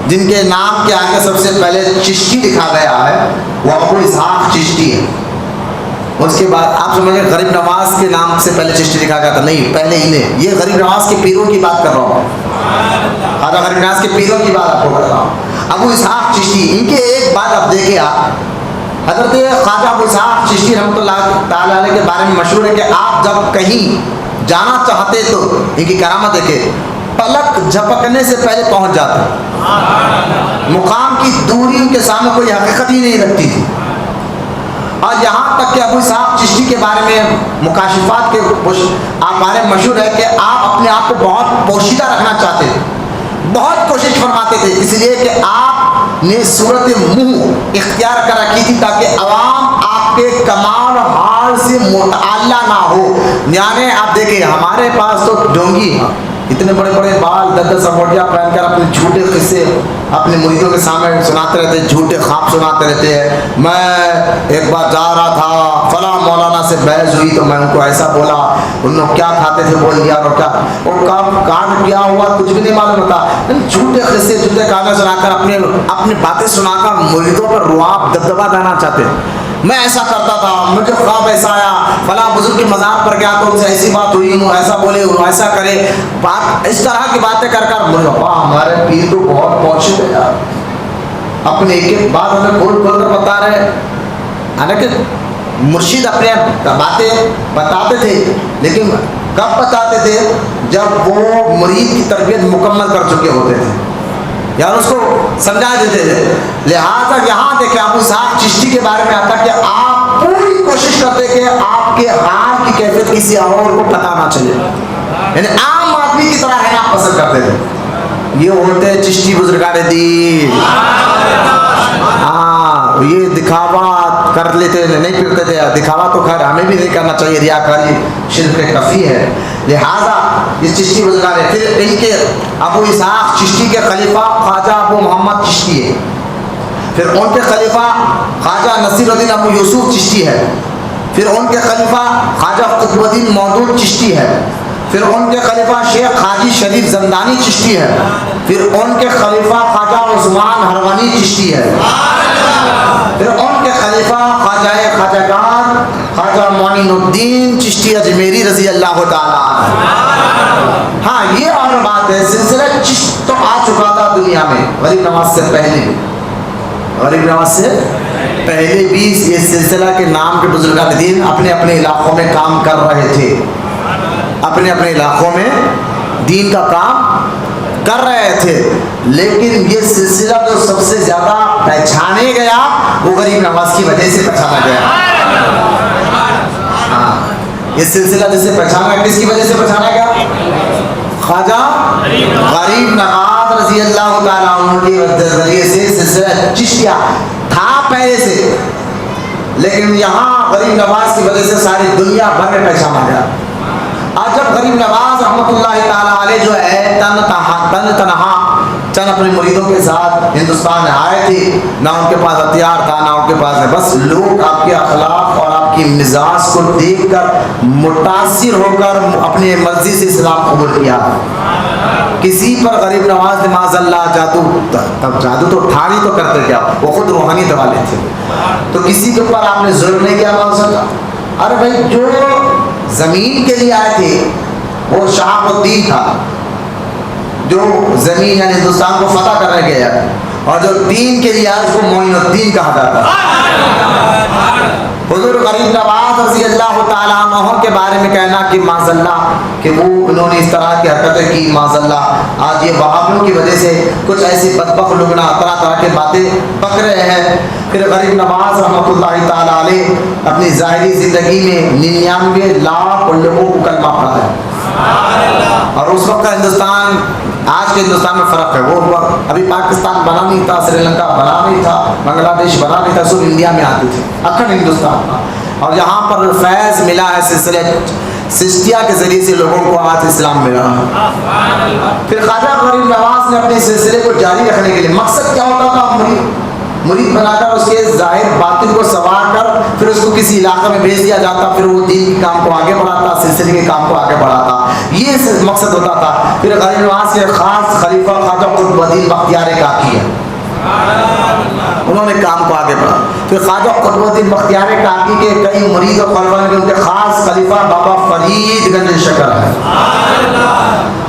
جن کے نام کے آگے سب سے پہلے چشتی لکھا گیا ہے وہ ابو اسحاق چشتی ہے۔ اس کے بعد آپ سمجھیں غریب نواز کے نام سے پہلے چشتی لکھا گیا تھا، نہیں، پہلے انہیں، یہ غریب نواز کے پیروں کی بات کر رہا ہوں، خواجہ غریب نواز کے پیروں کی بات آپ کو کر رہا ہوں۔ ابو اسحاق چشتی، ان کے ایک بات آپ دیکھیں، آپ حضرت خواجہ ابو اسحاق چشتی رحمۃ اللہ تعالیٰ علیہ کے بارے میں مشہور ہے کہ آپ جب کہیں جانا چاہتے تو ان کی کرامت دیکھیں، پلک جھپکنے سے پہلے پہنچ جاتا، مقام کی دوری ان کے سامنے کوئی حقیقت ہی نہیں رکھتی تھی۔ اور یہاں تک کہ ابو اسحاق چشتی کے بارے میں مکاشفات کے آپ بارے میں مشہور ہے کہ آپ اپنے آپ کو بہت پوشیدہ رکھنا چاہتے تھے، بہت کوشش فرماتے تھے، اس لیے کہ آپ نے صورت منہ اختیار کر رکھی تھی تاکہ عوام آپ کے کمال حال سے متعلہ نہ ہو. یعنی آپ دیکھیں ہمارے پاس تو ڈونگی اتنے بڑے بڑے بال 10 سموٹیاں پہن کر اپنے جھوٹے قصے اپنے مریدوں کے سامنے سناتے رہتے ہیں، جھوٹے خواب سناتے رہتے ہیں. میں ایک بار جا رہا تھا فلاں مولانا سے بحث ہوئی تو میں ان کو ایسا بولا، ان لوگ کیا کھاتے تھے بول دیا، اور کیا اور کام کیا ہوا کچھ بھی نہیں معلوم ہوتا. جھوٹے قصے جھوٹے کہانی سنا کر اپنی باتیں سنا کر مریدوں پر رعب دبدبا دینا چاہتے ہیں. میں ایسا کرتا تھا، مجھے خواب ایسا آیا، فلاں بزرگ کے مزار پر گیا تو ان سے ایسی بات ہوئی، انہوں ایسا بولے انہوں ایسا کرے، بات اس طرح کی باتیں کر کر مجھے ہمارے پیر تو بہت پہنچے تھے یار. اپنے ایک ایک بات ہمیں کھول کھول کر بتا رہے. حالانکہ مرشد اپنے باتیں بتاتے تھے، لیکن کب بتاتے تھے؟ جب وہ مرید کی تربیت مکمل کر چکے ہوتے تھے، یار اس کو سمجھا دیتے تھے. لہٰذا یہاں دیکھیں ابو اسحاق چشتی کے بارے میں آتا کہ آپ پوری کوشش کرتے کہ آپ کے حال کی کیفیت کسی اور کو پتہ نہ چلے، یعنی عام آدمی کی طرح رہنا پسند کرتے تھے. یہ ہوتے چشتی بزرگان دین، ہاں یہ دکھاوا کر لیتے نہیں پھرتے تھے. دکھاوا تو خیر ہمیں بھی نہیں کرنا چاہیے، ریاکاری شرک کفی ہے. لہذا یہ چشتی بزرگان ہے. پھر ان کے ابو اسحاق چشتی کے خلیفہ خواجہ ابو محمد چشتی ہے. پھر ان کے خلیفہ خواجہ نصیر الدین ابو یوسف چشتی ہے. پھر ان کے خلیفہ خواجہ قطب الدین مودود چشتی ہے. پھر ان کے خلیفہ شیخ حاجی شریف زندانی چشتی ہے. پھر ان کے خلیفہ خواجہ عثمان ہروانی چشتی ہے. پھر ان کے خلیفہ خواجگان خواجہ معین الدین چشتی اجمیری رضی اللہ تعالیٰ عنہ. ہاں یہ اور بات ہے، سلسلہ چشت تو آ چکا تھا دنیا میں غریب نواز سے پہلے، غریب نواز سے پہلے بھی یہ سلسلہ کے نام کے بزرگان دین اپنے اپنے علاقوں میں کام کر رہے تھے، اپنے اپنے علاقوں میں دین کا کام کر رہے تھے. لیکن یہ سلسلہ جو سب سے زیادہ پہچانے گیا وہ غریب نواز کی وجہ سے پہچانا گیا. ہاں یہ سلسلہ جسے پہچانا کس کی وجہ سے پہچانا گیا؟ خواجہ غریب نواز رضی اللہ تعالیٰ عنہ کے ذریعے سے سلسلہ چشتیہ تھا پہلے سے، لیکن یہاں غریب نواز کی وجہ سے ساری دنیا بھر میں پہچانا گیا. آج جب غریب نواز رحمۃ اللہ تعالیٰ علیہ جو ہے تن تنہا چند اپنے مریدوں کے ساتھ ہندوستان آئے تھے، نہ ان کے پاس ہتھیار تھا نہ ان کے پاس ہے، بس لوگ آپ کے اخلاق اور آپ کی مزاج کو دیکھ کر متاثر ہو کر اپنے مرضی سے اسلام قبول کیا. کسی پر غریب نواز نے معاذ اللہ جادو، تب جادو تو تھا نہیں تو کرتے کیا، وہ خود روحانی دوالے تھے، تو کسی کے اوپر آپ نے ظلم نہیں کیا معاذ اللہ. ارے بھائی جو زمین کے لیے آئے تھے وہ شہاب الدین تھا، جو زمین یعنی ہندوستان کو فتح کرنے گیا، اور جو دین کے لیے آج کو معین الدین کہا جاتا ہے. حضور غریب نواز رضی اللہ تعالیٰ عنہ کے بارے میں کہنا کہ معاذ اللہ کہ وہ انہوں نے اس طرح کی حرکتیں کی، معاذ اللہ آج یہ وہابیوں کی وجہ سے کچھ ایسی بدبخت لوگ نہ طرح طرح کی باتیں پک رہے ہیں. پھر غریب نواز رحمۃ اللہ تعالیٰ علیہ اپنی ظاہری زندگی میں 99 لاکھ لوگوں کو کلمہ پڑھا ہے. اور اس وقت کا ہندوستان آج کے ہندوستان میں فرق ہے. وہ ابھی پاکستان بنا نہیں تھا، سری لنکا بنا نہیں تھا، بنگلہ دیش بنا نہیں تھا، سب انڈیا میں آتے تھے، اکھنڈ ہندوستان تھا. اور یہاں پر فیض ملا ہے سلسلے چشتیہ کے ذریعے سے لوگوں کو آج اسلام ملا. پھر خواجہ غریب نواز نے اپنے سلسلے کو جاری رکھنے کے لیے مقصد کیا ہوتا تھا؟ مرید بنا کر اس کے ظاہر باطن کو سنوار کر پھر اس کو کسی علاقے میں بھیج دیا جاتا، پھر وہ دین کے کام کو آگے بڑھاتا، سلسلے کے کام کو آگے بڑھاتا، یہ مقصد ہوتا تھا. پھر غریب نواز کے خاص خلیفہ خواجہ قطب الدین بختیار کاکی ہے، انہوں نے کام کو آگے بڑھا. پھر خواجہ قطب الدین بختیار کاکی کے کئی مرید اور خلفاء کے ان کے خاص خلیفہ بابا فرید گنج شکر ہے،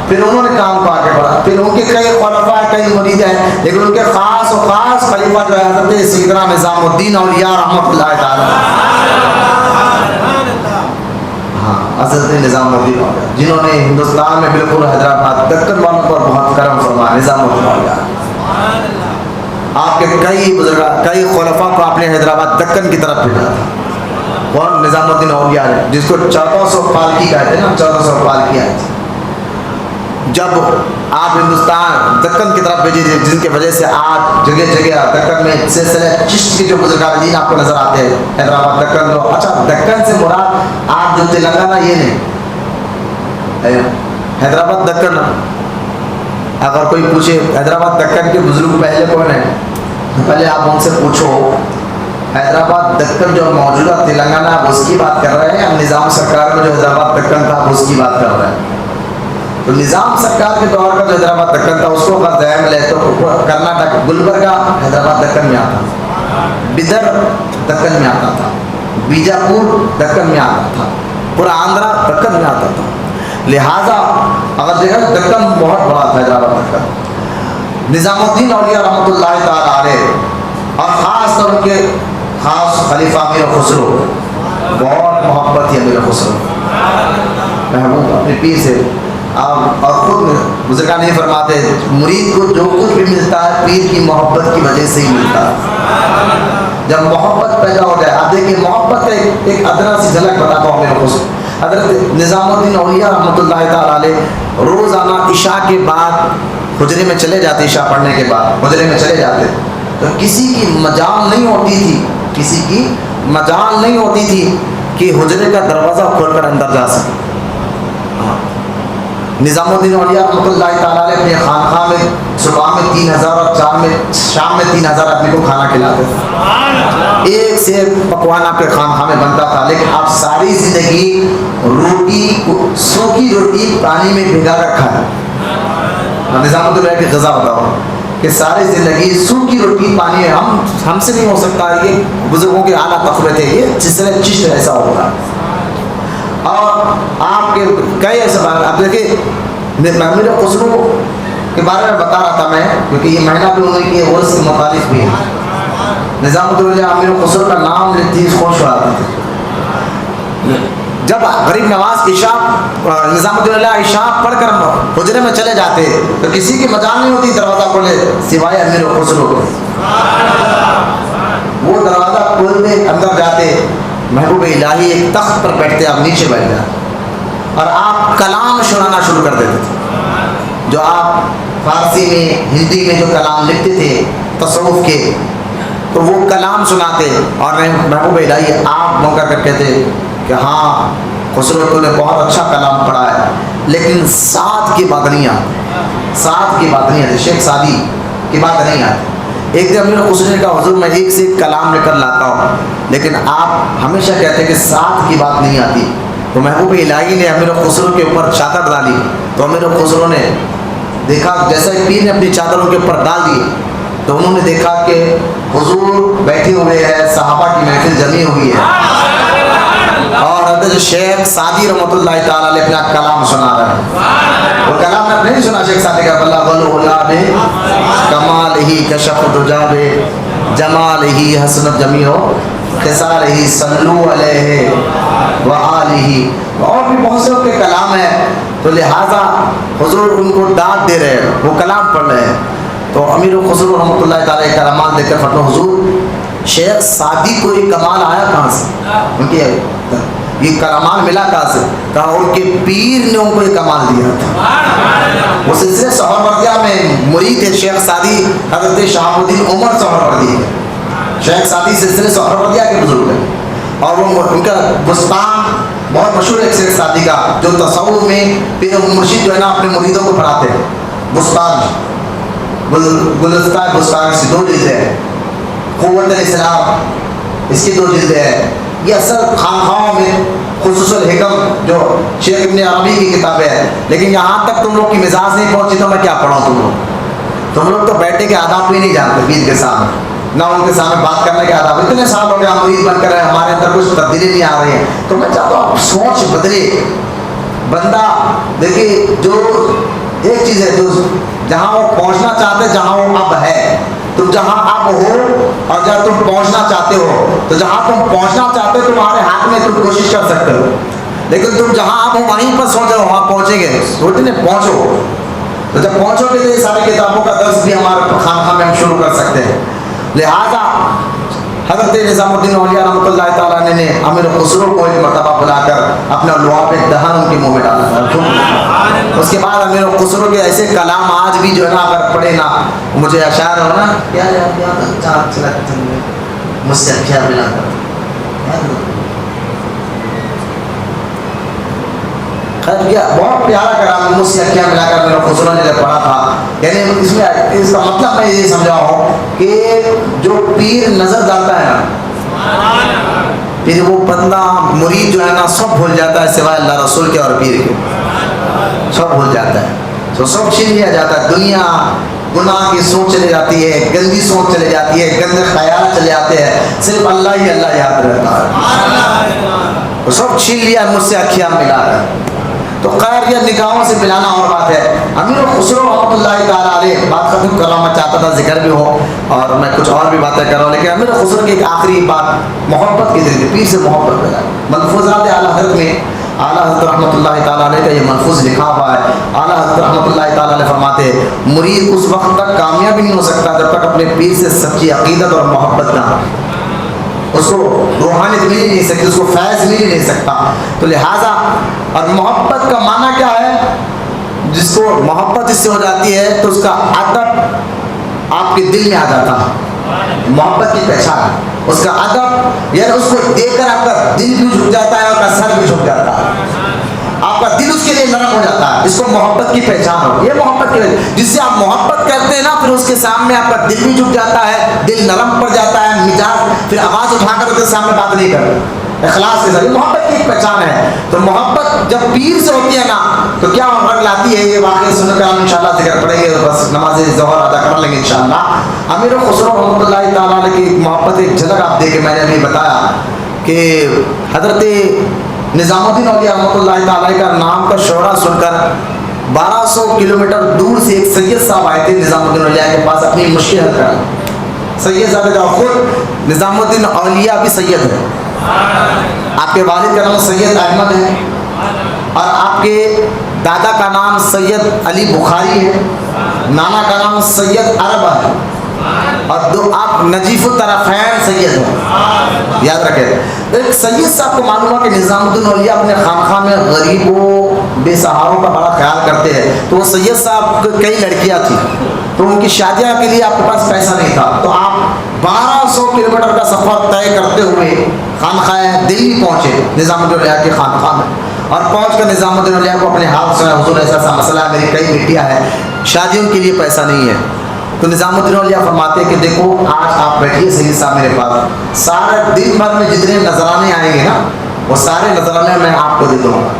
پھر انہوں نے کام کو آگے بڑھا. پھر ان کے کئی خلفاء کئی مرید ہیں، لیکن ان کے خاص و خاص خلیفہ جو ہے حضرت سیدنا نظام الدین اولیاء رحمۃ اللہ تعالیٰ، ہاں حضرت نظام الدین اولیاء جنہوں نے ہندوستان میں بالکل حیدرآباد دکن والوں پر بہت کرم فرمایا. نظام الدین اولیاء آپ کے کئی بزرگ کئی خلفاء کو آپ نے حیدرآباد دکن کی طرف بھیجا تھا. کون؟ نظام الدین اولیاء جس کو 1400 پالکی کہتے ہیں نا، 1400 پالکی آئی تھی. جب آپ ہندوستان دکن کی طرف بھیجے تھے، جن کی وجہ سے آج جگہ جگہ دکن میں سلسلہ چشت کے جو بزرگان آپ کو نظر آتے ہیں، حیدرآباد دکن لو. اچھا دکن سے مراد آپ جو تلنگانہ یہ نہیں، حیدرآباد دکن. اگر کوئی پوچھے حیدرآباد دکن کے بزرگ پہلے کون ہیں، پہلے آپ ان سے پوچھو حیدرآباد دکن جو موجودہ تلنگانہ آپ اس کی بات کر رہے ہیں، ہم نظام سرکار میں جو حیدرآباد دکن تھا آپ اس کی بات کر رہے ہیں. تو نظام سرکار کے دور کا جو حیدرآباد دکن تھا اس کو اگر ذہن میں لے تو کرناٹک گلبرگہ حیدرآباد دکن میں آتا تھا، بدر دکن میں آتا تھا، بیجاپور دکن میں آتا تھا، پورا آندھرا دکن میں آتا تھا. لہٰذا اگر دیکھا دکن بہت بڑا تھا حیدرآباد دکن. نظام الدین اولیاء رحمۃ اللہ تعالیٰ علیہ اور خاص طور کے خاص خلیفہ امیر خسرو، بہت محبت تھی امیر خسرو محبوب اپنے پیر سے. اور خود بزرگان نہیں فرماتے مرید کو جو کچھ بھی ملتا ہے پیر کی محبت کی وجہ سے ہی ملتا ہے. جب محبت پیدا ہو جائے، آپ دیکھیں محبت ایک ادنا سی جھلک بتاتا ہوں میرے کو. حضرت نظام الدین اولیاء رحمۃ اللہ تعالیٰ علیہ روزانہ عشاء کے بعد حجرے میں چلے جاتے، عشاء پڑھنے کے بعد حجرے میں چلے جاتے. تو کسی کی مجال نہیں ہوتی تھی، کسی کی مجال نہیں ہوتی تھی کہ حجرے کا دروازہ کھول کر اندر جا سکے. نظام الدین اولیاء رحمۃ اللہ تعالیٰ علیہ اپنے خانقاہ میں صبح میں 3000 اور شام میں 3000 آدمی کو کھانا کھلاتے تھے. ایک سے ایک پکوان آپ کے خانقاہ میں بنتا تھا، لیکن آپ ساری زندگی روٹی سوکھی روٹی پانی میں بھگا کر کھائیں. نظام الدین اولیاء کی غذا بتاؤ کہ ساری زندگی سوکھی روٹی پانی ہے. ہم سے نہیں ہو سکتا، یہ بزرگوں کے اعلیٰ تقوی تھے، یہ سلسلہ چشت ایسا ہوگا. اور آپ کے کئی ایسے بات آپ دیکھیں امیر خسرو کے بارے میں بتا رہا تھا میں، کیونکہ یہ مہینہ بھی انہوں نے کی ہے، اس کے مخالف بھی ہے. نظام الدین امیر خسرو کا نام لیتے ہی خوش ہو آتے تھے. جب غریب نواز عشاء نظام الدین عشاء پڑھ کر حجرے میں چلے جاتے تو کسی کی مجال نہیں ہوتی دروازہ کھولے سوائے امیر خسرو کو. وہ دروازہ کھولتے اندر جاتے، محبوب الہی ایک تخت پر بیٹھتے، آپ نیچے بیٹھ جاتے اور آپ کلام سنانا شروع کر دیتے تھے. جو آپ فارسی میں ہندی میں جو کلام لکھتے تھے تصوف کے، تو وہ کلام سناتے اور محبوب الہی آپ موقع کر کہتے کہ ہاں خسرو تو نے بہت اچھا کلام پڑھا ہے، لیکن ساتھ کی بات نہیں آتی، شیخ سعدی کی بات نہیں آتی. ایک دن امیر خسرو نے کہا حضور میں ایک سے ایک کلام لے کر لاتا ہوں، لیکن آپ ہمیشہ کہتے ہیں کہ ساتھ کی بات نہیں آتی. تو محبوب الہی نے امیر خسرو کے اوپر چادر ڈالی، تو امیر خسرو نے دیکھا جیسا پیر نے اپنی چادروں کے اوپر ڈال دی، تو انہوں نے دیکھا کہ حضور بیٹھے ہوئے ہیں، صحابہ کی محفل جمی ہوئی ہے اور حضرت شیخ سعدی رحمۃ اللہ تعالیٰ علیہ اپنا کلام سنا رہے ہیں. وہ کلام میں نہیں سنا شیخ سعدی کا، بلغ العلا کمال ہی کشف دجا بے جمال ہی حسنت جمیع خصال ہی صلو علیہ وآلہ، اور بھی بہت سے کے کلام ہیں. تو لہٰذا حضور ان کو داد دے رہے ہیں، وہ کلام پڑھ رہے ہیں. تو امیر خسرو رحمۃ اللہ تعالیٰ کلامات دیکھ کر فرمایا حضور شیخ سعدی کو یہ کمال آیا کہاں سے، ان کے یہ کلام ملا کہاں سے؟ کہا ان کے پیر نے ان کو یہ کمال دیا تھا. وہ سلسلے سہروردیہ میں مرید ہے شیخ سعدی، حضرت شہاب الدین عمر سہروردی ہے. شیخ سعدی سلسلے سہروردیہ کے بزرگ ہیں، اور وہ ان کا بستان بہت مشہور ہے شیخ سعدی کا، جو تصوف میں پیر مرشد جو ہے نا اپنے مریدوں کو پڑھاتے ہیں. بستان گلستان بستان سے 2 جلدیں ہیں، قوت الاسلام اس کی 2 جلدیں ہیں. یہ اصل خانقاہوں میں خصوص الحکم جو شیخ ابن عربی کی کتابیں ہیں، لیکن یہاں تک تم لوگ کی مزاج نہیں پہنچی تو میں کیا پڑھاؤں. تم لوگ تو بیٹھے کے آداب بھی نہیں جانتے پیر کے سامنے، نہ ان کے سامنے بات کرنے کے آداب. اتنے سال ہو گئے ہم مرید بن کر ہمارے اندر کچھ تبدیلی نہیں آ رہی ہے. تو میں چاہتا ہوں سوچ بدلے. بندہ دیکھیے جو ایک چیز ہے جو جہاں وہ پہنچنا چاہتے جہاں وہ اب ہے، تم جہاں اب ہو اور جہاں تم پہنچنا چاہتے ہو، تو جہاں تم پہنچنا چاہتے ہو تمہارے ہاتھ میں تم کوشش کر سکتے ہو، لیکن تم جہاں اب ہو وہیں پر سوچ رہے ہو وہاں پہنچیں گے. سوچنے پہنچو، تو جب پہنچو گے تو یہ ساری کتابوں کا درس بھی ہمارے خانقاہ میں ہم شروع کر سکتے ہیں. لہٰذا حضرت نظام الدین اولیاء رحمۃ اللہ تعالیٰ نے امیر خسرو کو ایک مرتبہ بلا کر اپنا لعاب دہن ان کے منہ میں ڈالا. اس کے بعد امیر خسرو کے ایسے کلام آج بھی جو ہے نا اگر پڑھے نا مجھے اشعار ہو نا کیا مجھ سے اچھا ملا کر خیر کیا بہت پیارا کلام مجھ سے اکھیاں ملا کر میرا خسرو نے جب پڑھا تھا. یعنی اس میں اس کا مطلب میں یہ سمجھا ہوں کہ جو پیر نظر ڈالتا ہے نا پھر وہ بندہ مرید جو ہے نا سب بھول جاتا ہے سوائے اللہ رسول کے اور پیر کے. سب بھول جاتا ہے تو سب چھین لیا جاتا ہے. دنیا گناہ کی سوچ چلے جاتی ہے, گندی سوچ چلے جاتی ہے, گندے خیال چلے جاتے ہیں, صرف اللہ ہی اللہ یاد رہتا ہے. سب چھین لیا مجھ سے اکھیاں ملا کر. تو خیر یہ نگاہوں سے ملانا اور بات ہے. امیر خسرو رحمۃ اللہ تعالیٰ علیہ بات ختم کر رہا ہوں, میں چاہتا تھا ذکر بھی ہو اور میں کچھ اور بھی باتیں کر رہا ہوں, لیکن امیر خسرو کی ایک آخری بات محبت کی ذکر, پیر سے محبت کا ملفوظات اعلیٰ حضرت میں اعلیٰ حضرت رحمۃ اللہ تعالیٰ علیہ کا یہ ملفوظ لکھا ہوا ہے. اعلیٰ حضرت رحمۃ اللہ تعالیٰ علیہ فرماتے مرید اس وقت تک کامیاب نہیں ہو سکتا جب تک اپنے پیر سے سچی عقیدت اور محبت نہ ہو. اس کو روحانیت مل ہی نہیں سکتی, اس کو فیض مل ہی نہیں سکتا. تو لہٰذا اور محبت کا معنی کیا ہے, جس کو محبت اس سے ہو جاتی ہے تو اس کا ادب آپ کے دل میں آ جاتا ہے. محبت کی پہچان اس کا ادب, یعنی اس کو دیکھ کر آپ کا دل بھی جھک جاتا ہے اور کا سر بھی جھک جاتا ہے, آپ کا دل اس کے لیے نرم ہو جاتا ہے. اس کو محبت کی پہچان ہو. یہ محبت کی جس سے آپ محبت کرتے ہیں نا پھر اس کے سامنے آپ کا دل بھی جھک جاتا ہے, دل نرم پڑ جاتا ہے, مزاج پھر آواز اٹھا کر اس کے سامنے بات نہیں کرتے اخلاص کے ساتھ. یہ محبت کی ایک پہچان ہے. تو محبت جب پیر سے ہوتی ہے نا تو کیا رنگ لاتی ہے, یہ واقعہ سن کر ہم انشاءاللہ ذکر پڑھیں گے, بس نماز ظہر ادا کر لیں گے انشاءاللہ. امیر خسرو رحمۃ اللہ تعالیٰ علیہ کی محبت ایک جھلک آپ دیکھیں. میں نے ابھی بتایا کہ حضرت نظام الدین اولیاء رحمۃ اللہ تعالیٰ کا نام کا شعرا سن کر 1200 کلومیٹر دور سے ایک سید صاحب آئے تھے نظام الدین اولیاء کے پاس اپنی مشکل حل کرنا. سید صاحب کا خود نظام الدین اولیاء بھی سید ہے. آپ کے والد کا نام سید احمد ہے اور آپ کے دادا کا نام سید علی بخاری ہے, نانا کا نام سید عرب ہے اور دو آپ نجیف الطرفین سید ہیں. یاد رکھیں. ایک سید صاحب کو معلوم ہے کہ نظام الدین اولیاء اپنے خانقاہ میں غریبوں بے سہاروں کا بڑا خیال کرتے ہیں. تو وہ سید صاحب کو کئی لڑکیاں تھیں تو ان کی شادیاں کے لیے آپ کے پاس پیسہ نہیں تھا, تو آپ 1200 کلومیٹر کا سفر طے کرتے ہوئے خانقاہ دلی پہنچے نظام الدین اولیاء کے خانقاہ میں, اور پہنچ کر نظام الدین اولیاء کو اپنے ہاتھ سے حضور ایسا ایسا مسئلہ ہے, میری کئی بیٹیاں ہیں, شادیوں کے لیے پیسہ نہیں ہے. تو نظام الدین اولیاء فرماتے ہیں کہ دیکھو آج آپ بیٹھیے سید صاحب میرے پاس, سارے دن بھر میں جتنے نذرانے آئیں گے نا وہ سارے نذرانے میں آپ کو دے دوں گا.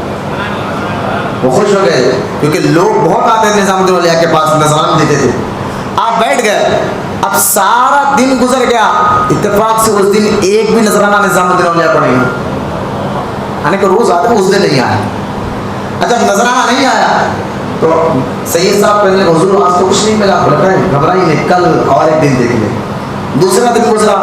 وہ خوش ہو گئے کیونکہ لوگ بہت آتے تھے نظام الدین اولیاء کے پاس, نذرانے دیتے تھے. آپ بیٹھ گئے, اب سارا دن گزر گیا, اتفاق سے اس دن ایک بھی نذرانہ نظام الدین اولیاء کو نہیں آیا. یعنی کہ روز آتے اس دن نہیں آیا. اچھا نذرانہ نہیں آیا تو سید صاحب کہنے لگے حضور آج تو کچھ نہیں ملا. بولتا ہے گھبرائی نہیں, کل اور ایک دن دیکھ لیں. دوسرا دن گزرا,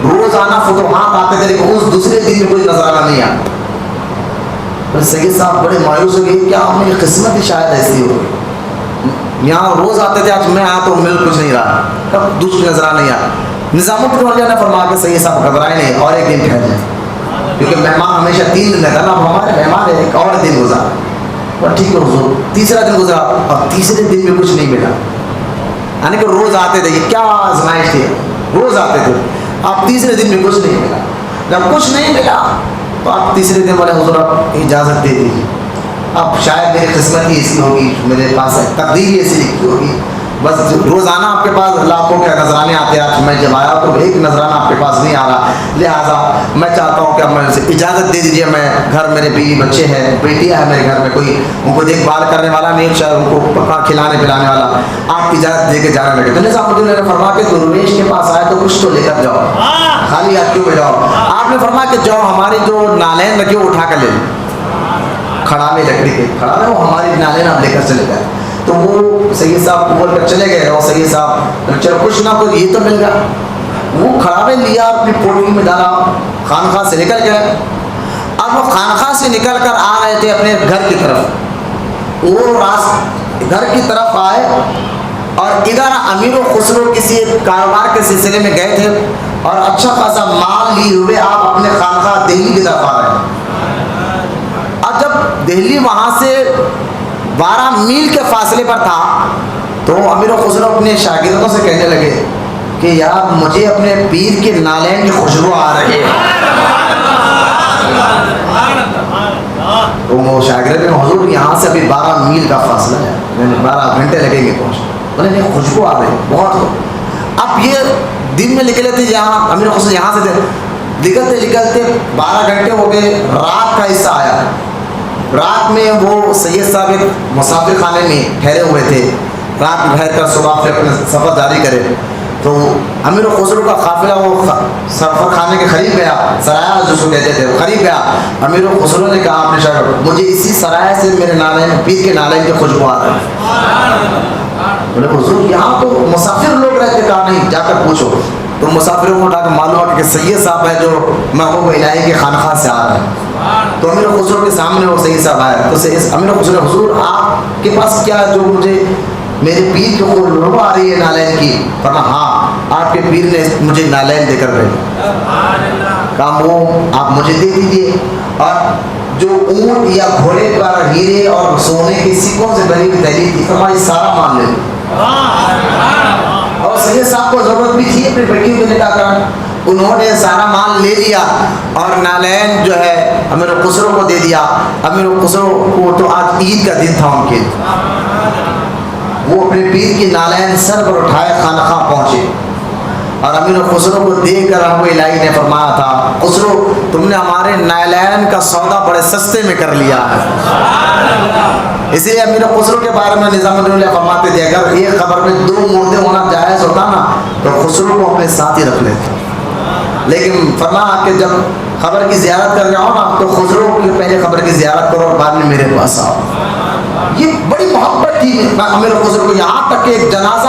روزانہ فتوحات آتے تھے لیکن اس دوسرے دن میں کوئی نذرانہ نہیں آیا. سید صاحب بڑے مایوس ہو گئے, کیا میری قسمت ہی شاید ایسی ہو گئی, یہاں روز آتے تھے آج میں آیا تو مل کچھ نہیں رہا, کب دوسری نذرانہ نہیں آیا. نظام الدین اولیاء نے فرمایا کہ سید صاحب گھبرائے نہیں, اور ایک دن ٹھہر جائیں کیونکہ مہمان ہمیشہ 3 دن رہتا نا, اب ہمارے مہمان ہے, ایک اور دن گزارا. ٹھیک ہے حضور. تیسرا دن گزرا اور تیسرے دن میں کچھ نہیں ملا. یعنی کہ روز آتے تھے, یہ کیا آزمائش تھی, روز آتے تھے, آپ تیسرے دن میں کچھ نہیں ملا. جب کچھ نہیں ملا تو آپ تیسرے دن بولے حضور آپ اجازت دے دیجیے, اب شاید میری قسمت ہی ایسی ہوگی, میرے پاس تقدیر ہی ایسی لکھی ہوگی. بس روزانہ آپ کے پاس لاکھوں کے نذرانے آتے ہیں, میں جب آیا تو ایک نذرانہ آپ کے پاس نہیں آ رہا, لہٰذا میں چاہتا ہوں کہ اب میں اسے اجازت دے دیجیے. میں گھر میرے بیوی بچے ہیں, بیٹیاں ہیں میرے گھر میں, کوئی ان کو دیکھ بھال کرنے والا نہیں, شاید ان کو پکا کھلانے پلانے والا, آپ اجازت دے کے جانے لگے. تو نظام الدین نے فرمایا کہ درویش کے پاس آئے تو کچھ تو لے کر جاؤ, خالی ہاتھ کیوں جاؤ. آپ نے فرمایا کہ جاؤ ہماری جو نالین رکھی وہ اٹھا کر لے لیں, کھڑا میں لکڑی کے کھڑا میں, وہ ہماری نالین آپ لے کر چلے گئے. تو وہ سید صاحب کو بول کر چلے گئے, اور سید صاحب چلو کچھ نہ کچھ یہ تو مل گیا. وہ کھڑاوے لیا, اپنی پوٹلی میں ڈالا, خانقاہ سے نکل گئے. اب وہ خانقاہ سے نکل کر آ رہے تھے اپنے گھر کی طرف, وہ گھر کی طرف آئے اور ادھر امیر و خسرو کسی کاروبار کے سلسلے میں گئے تھے, اور اچھا خاصا مال لیے ہوئے آپ اپنے خانقاہ دہلی کی طرف آ رہے ہیں. اور جب دہلی وہاں سے 12 میل کے فاصلے پر تھا تو امیر خسرو اپنے شاگردوں سے کہنے لگے کہ یار مجھے اپنے پیر کے نالین کی خوشبو آ رہی ہے. تو وہ شاگرد نے حضور یہاں سے ابھی 12 میل کا فاصلہ ہے, 12 گھنٹے لگیں گے پہنچنے. بولے نہیں خوشبو آ رہی ہے بہت. اب یہ دن میں نکلے تھے یہاں, امیر خسرو یہاں سے تھے, نکلتے 12 گھنٹے ہو گئے. رات کا حصہ آیا, رات میں وہ سید صاحب ایک مسافر خانے میں ٹھہرے ہوئے تھے. رات میں ٹھہر کر صبح پھر اپنا سفر جاری کرے. تو امیر خسرو کا قافلہ وہ سفر خانے کے قریب گیا, سرایہ جس کو کہتے تھے, وہ قریب گیا. امیر خسرو نے کہا اپنے شاگرد مجھے اسی سرایہ سے میرے نالین پیر کے نالین کی خوشبو آ رہی ہے. بولے حضور یہاں تو مسافر لوگ رہتے. کہا نہیں جا کر پوچھو. تو مسافروں کو اٹھا کے معلوم ہوا کہ سید صاحب ہے جو محبوب الہی کے خانقاہ سے آ رہے ہیں. تو امیر خسرو کے سامنے وہ سید صاحب آئے. تو امیر خسرو حضور آپ کے پاس کیا ہے جو مجھے میرے پیر کی خوشبو آ رہی ہے نالین کی؟ فرمایا ہاں آپ کے پیر نے مجھے نالین دے کر بھیجا. کہا وہ آپ مجھے دے دیجیے. اور جو اونٹ یا گھوڑے پر ہیرے اور سونے کے سکوں سے بنی ہوئی تحریر تھی, فرمایا سارا مان لے. اور سید صاحب کو ضرورت بھی تھی اپنی بیٹیوں کے نکاح کرنے. انہوں نے سارا مال لے لیا اور نالین جو ہے امیر خسرو کو دے دیا. امیر خسرو کو تو آج عید کا دن تھا ان کے. وہ اپنے پیر کی نالین سر پر اٹھائے خانقاہ پہنچے اور امیر خسرو کو دیکھ کر رب الہی نے فرمایا تھا خسرو تم نے ہمارے نالین کا سودا بڑے سستے میں کر لیا ہے. اسی لیے امیر خسرو کے بارے میں نظام الدین فرماتے تھے اگر ایک قبر میں 2 مردے ہونا جائز ہوتا نا تو خسرو کو اپنے ساتھ ہی رکھ لیتے. لیکن فرمایا کہ جب قبر کی زیارت کر رہے ہو نا تو خسرو کی پہلے قبر کی زیارت کرو اور بعد میں میرے پاس آؤ. یہ بڑی محبت تھی امیر خسرو کو. یہاں تک کہ ایک جنازہ,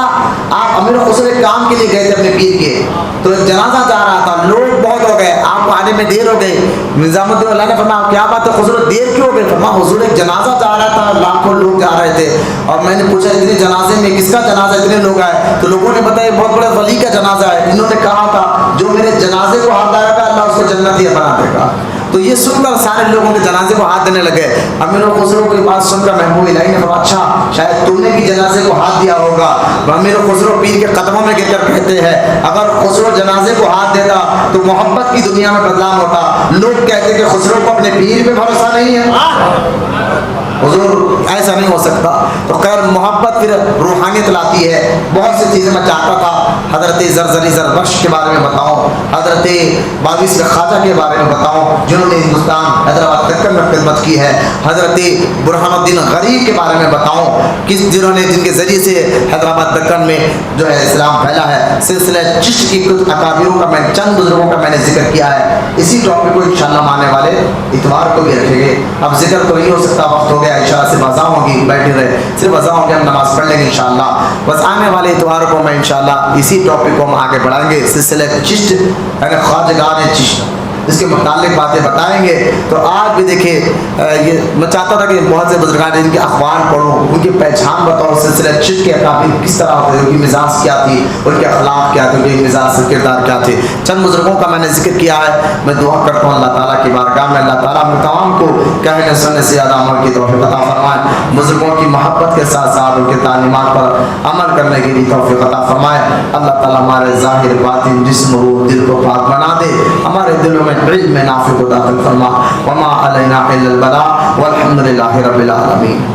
آپ امیر خسرو ایک کام کے لیے گئے تھے اپنے پیر کے, تو ایک جنازہ جا رہا تھا, لوگ بہت ہو گئے, آپ کو آنے میں دیر ہو گئی. نظام الدین اللہ نے فرمایا کیا بات ہے خسرو دیر کیوں ہو گئی؟ فرمایا حضور ایک جنازہ جا رہا تھا, لاکھوں لوگ جا رہے تھے اور میں نے پوچھا اتنے جنازے میں کس کا جنازہ, اتنے لوگ آئے؟ تو لوگوں نے بتایا بہت بڑے ولی کا جنازہ ہے. انہوں نے کہا تھا جو میرے جنازے کو ہاتھ دائے گا اللہ اس کو جنتی بنا دے گا. تو یہ سن کر سارے لوگوں کے جنازے کو ہاتھ دینے لگے. امیر خسرو کی بات سن کر محبوب الہی نے فرمایا اچھا شاید تم نے بھی جنازے کو ہاتھ دیا ہوگا. امیر خسرو پیر کے قدموں میں گر کر کہتے ہیں اگر خسرو جنازے کو ہاتھ دیتا تو محبت کی دنیا میں بدنام ہوتا. لوگ کہتے کہ خسرو کو اپنے پیر پہ بھروسہ نہیں ہے. حضور ایسا نہیں ہو سکتا. تو خیر محبت پھر روحانیت لاتی ہے. بہت سی چیزیں میں چاہتا تھا حضرت زرزری زربخش کے بارے میں بتاؤں, حضرت 22 خواجہ کے بارے میں بتاؤں جنہوں نے ہندوستان حیدرآباد دکن میں خدمت کی ہے, حضرت برہان الدین غریب کے بارے میں بتاؤں جنہوں نے جن کے ذریعے سے حیدرآباد دکن میں جو ہے اسلام پھیلا ہے. سلسلہ چشت کی کچھ اکابروں کا میں چند بزرگوں کا میں نے ذکر کیا ہے. اسی ٹاپک کو انشاءاللہ آنے والے اتوار کو بھی رکھیں گے. اب ذکر تو نہیں ہو سکتا, وقت ہو گیا, عشاء سے بازاں ہوگی, بیٹھے رہے صرف بازاں ہوگی, ہم نماز پڑھ لیں گے انشاءاللہ. بس آنے والے اتوار کو میں انشاءاللہ اسی ٹاپک کو ہم آگے بڑھائیں گے. سلسلہ چشت یعنی خواجگان چشت, اس کے متعلق باتیں بتائیں گے. تو آج بھی دیکھیں یہ میں چاہتا تھا کہ بہت سے بزرگان ان کے اخبار پڑھوں, ان کی پہچان بتاؤ. سلسلہ چشت کے اکابر کس طرح ہوتے, ان کی مزاج کیا تھی, ان کے اخلاق کیا تھے, ان کے مزاج کردار کیا تھے. چند بزرگوں کا میں نے ذکر کیا ہے. میں دعا کرتا ہوں اللہ تعالیٰ کی بارگاہ میں اللہ تعالیٰ ہم تمام کو کہنے سننے سے زیادہ عمل کی توفیق عطا فرمائے. بزرگوں کی محبت کے ساتھ ساتھ ان کے تعلیمات پر عمل کرنے کی بھی توفیق عطا فرمائے. اللہ تعالیٰ ہمارے ظاہر باطن جسم روح دل کو پاک بنا دے. ہمارے دلوں میں علم نافع کو داخل فرما. وما علینا الا البلاغ والحمد للہ رب العالمین.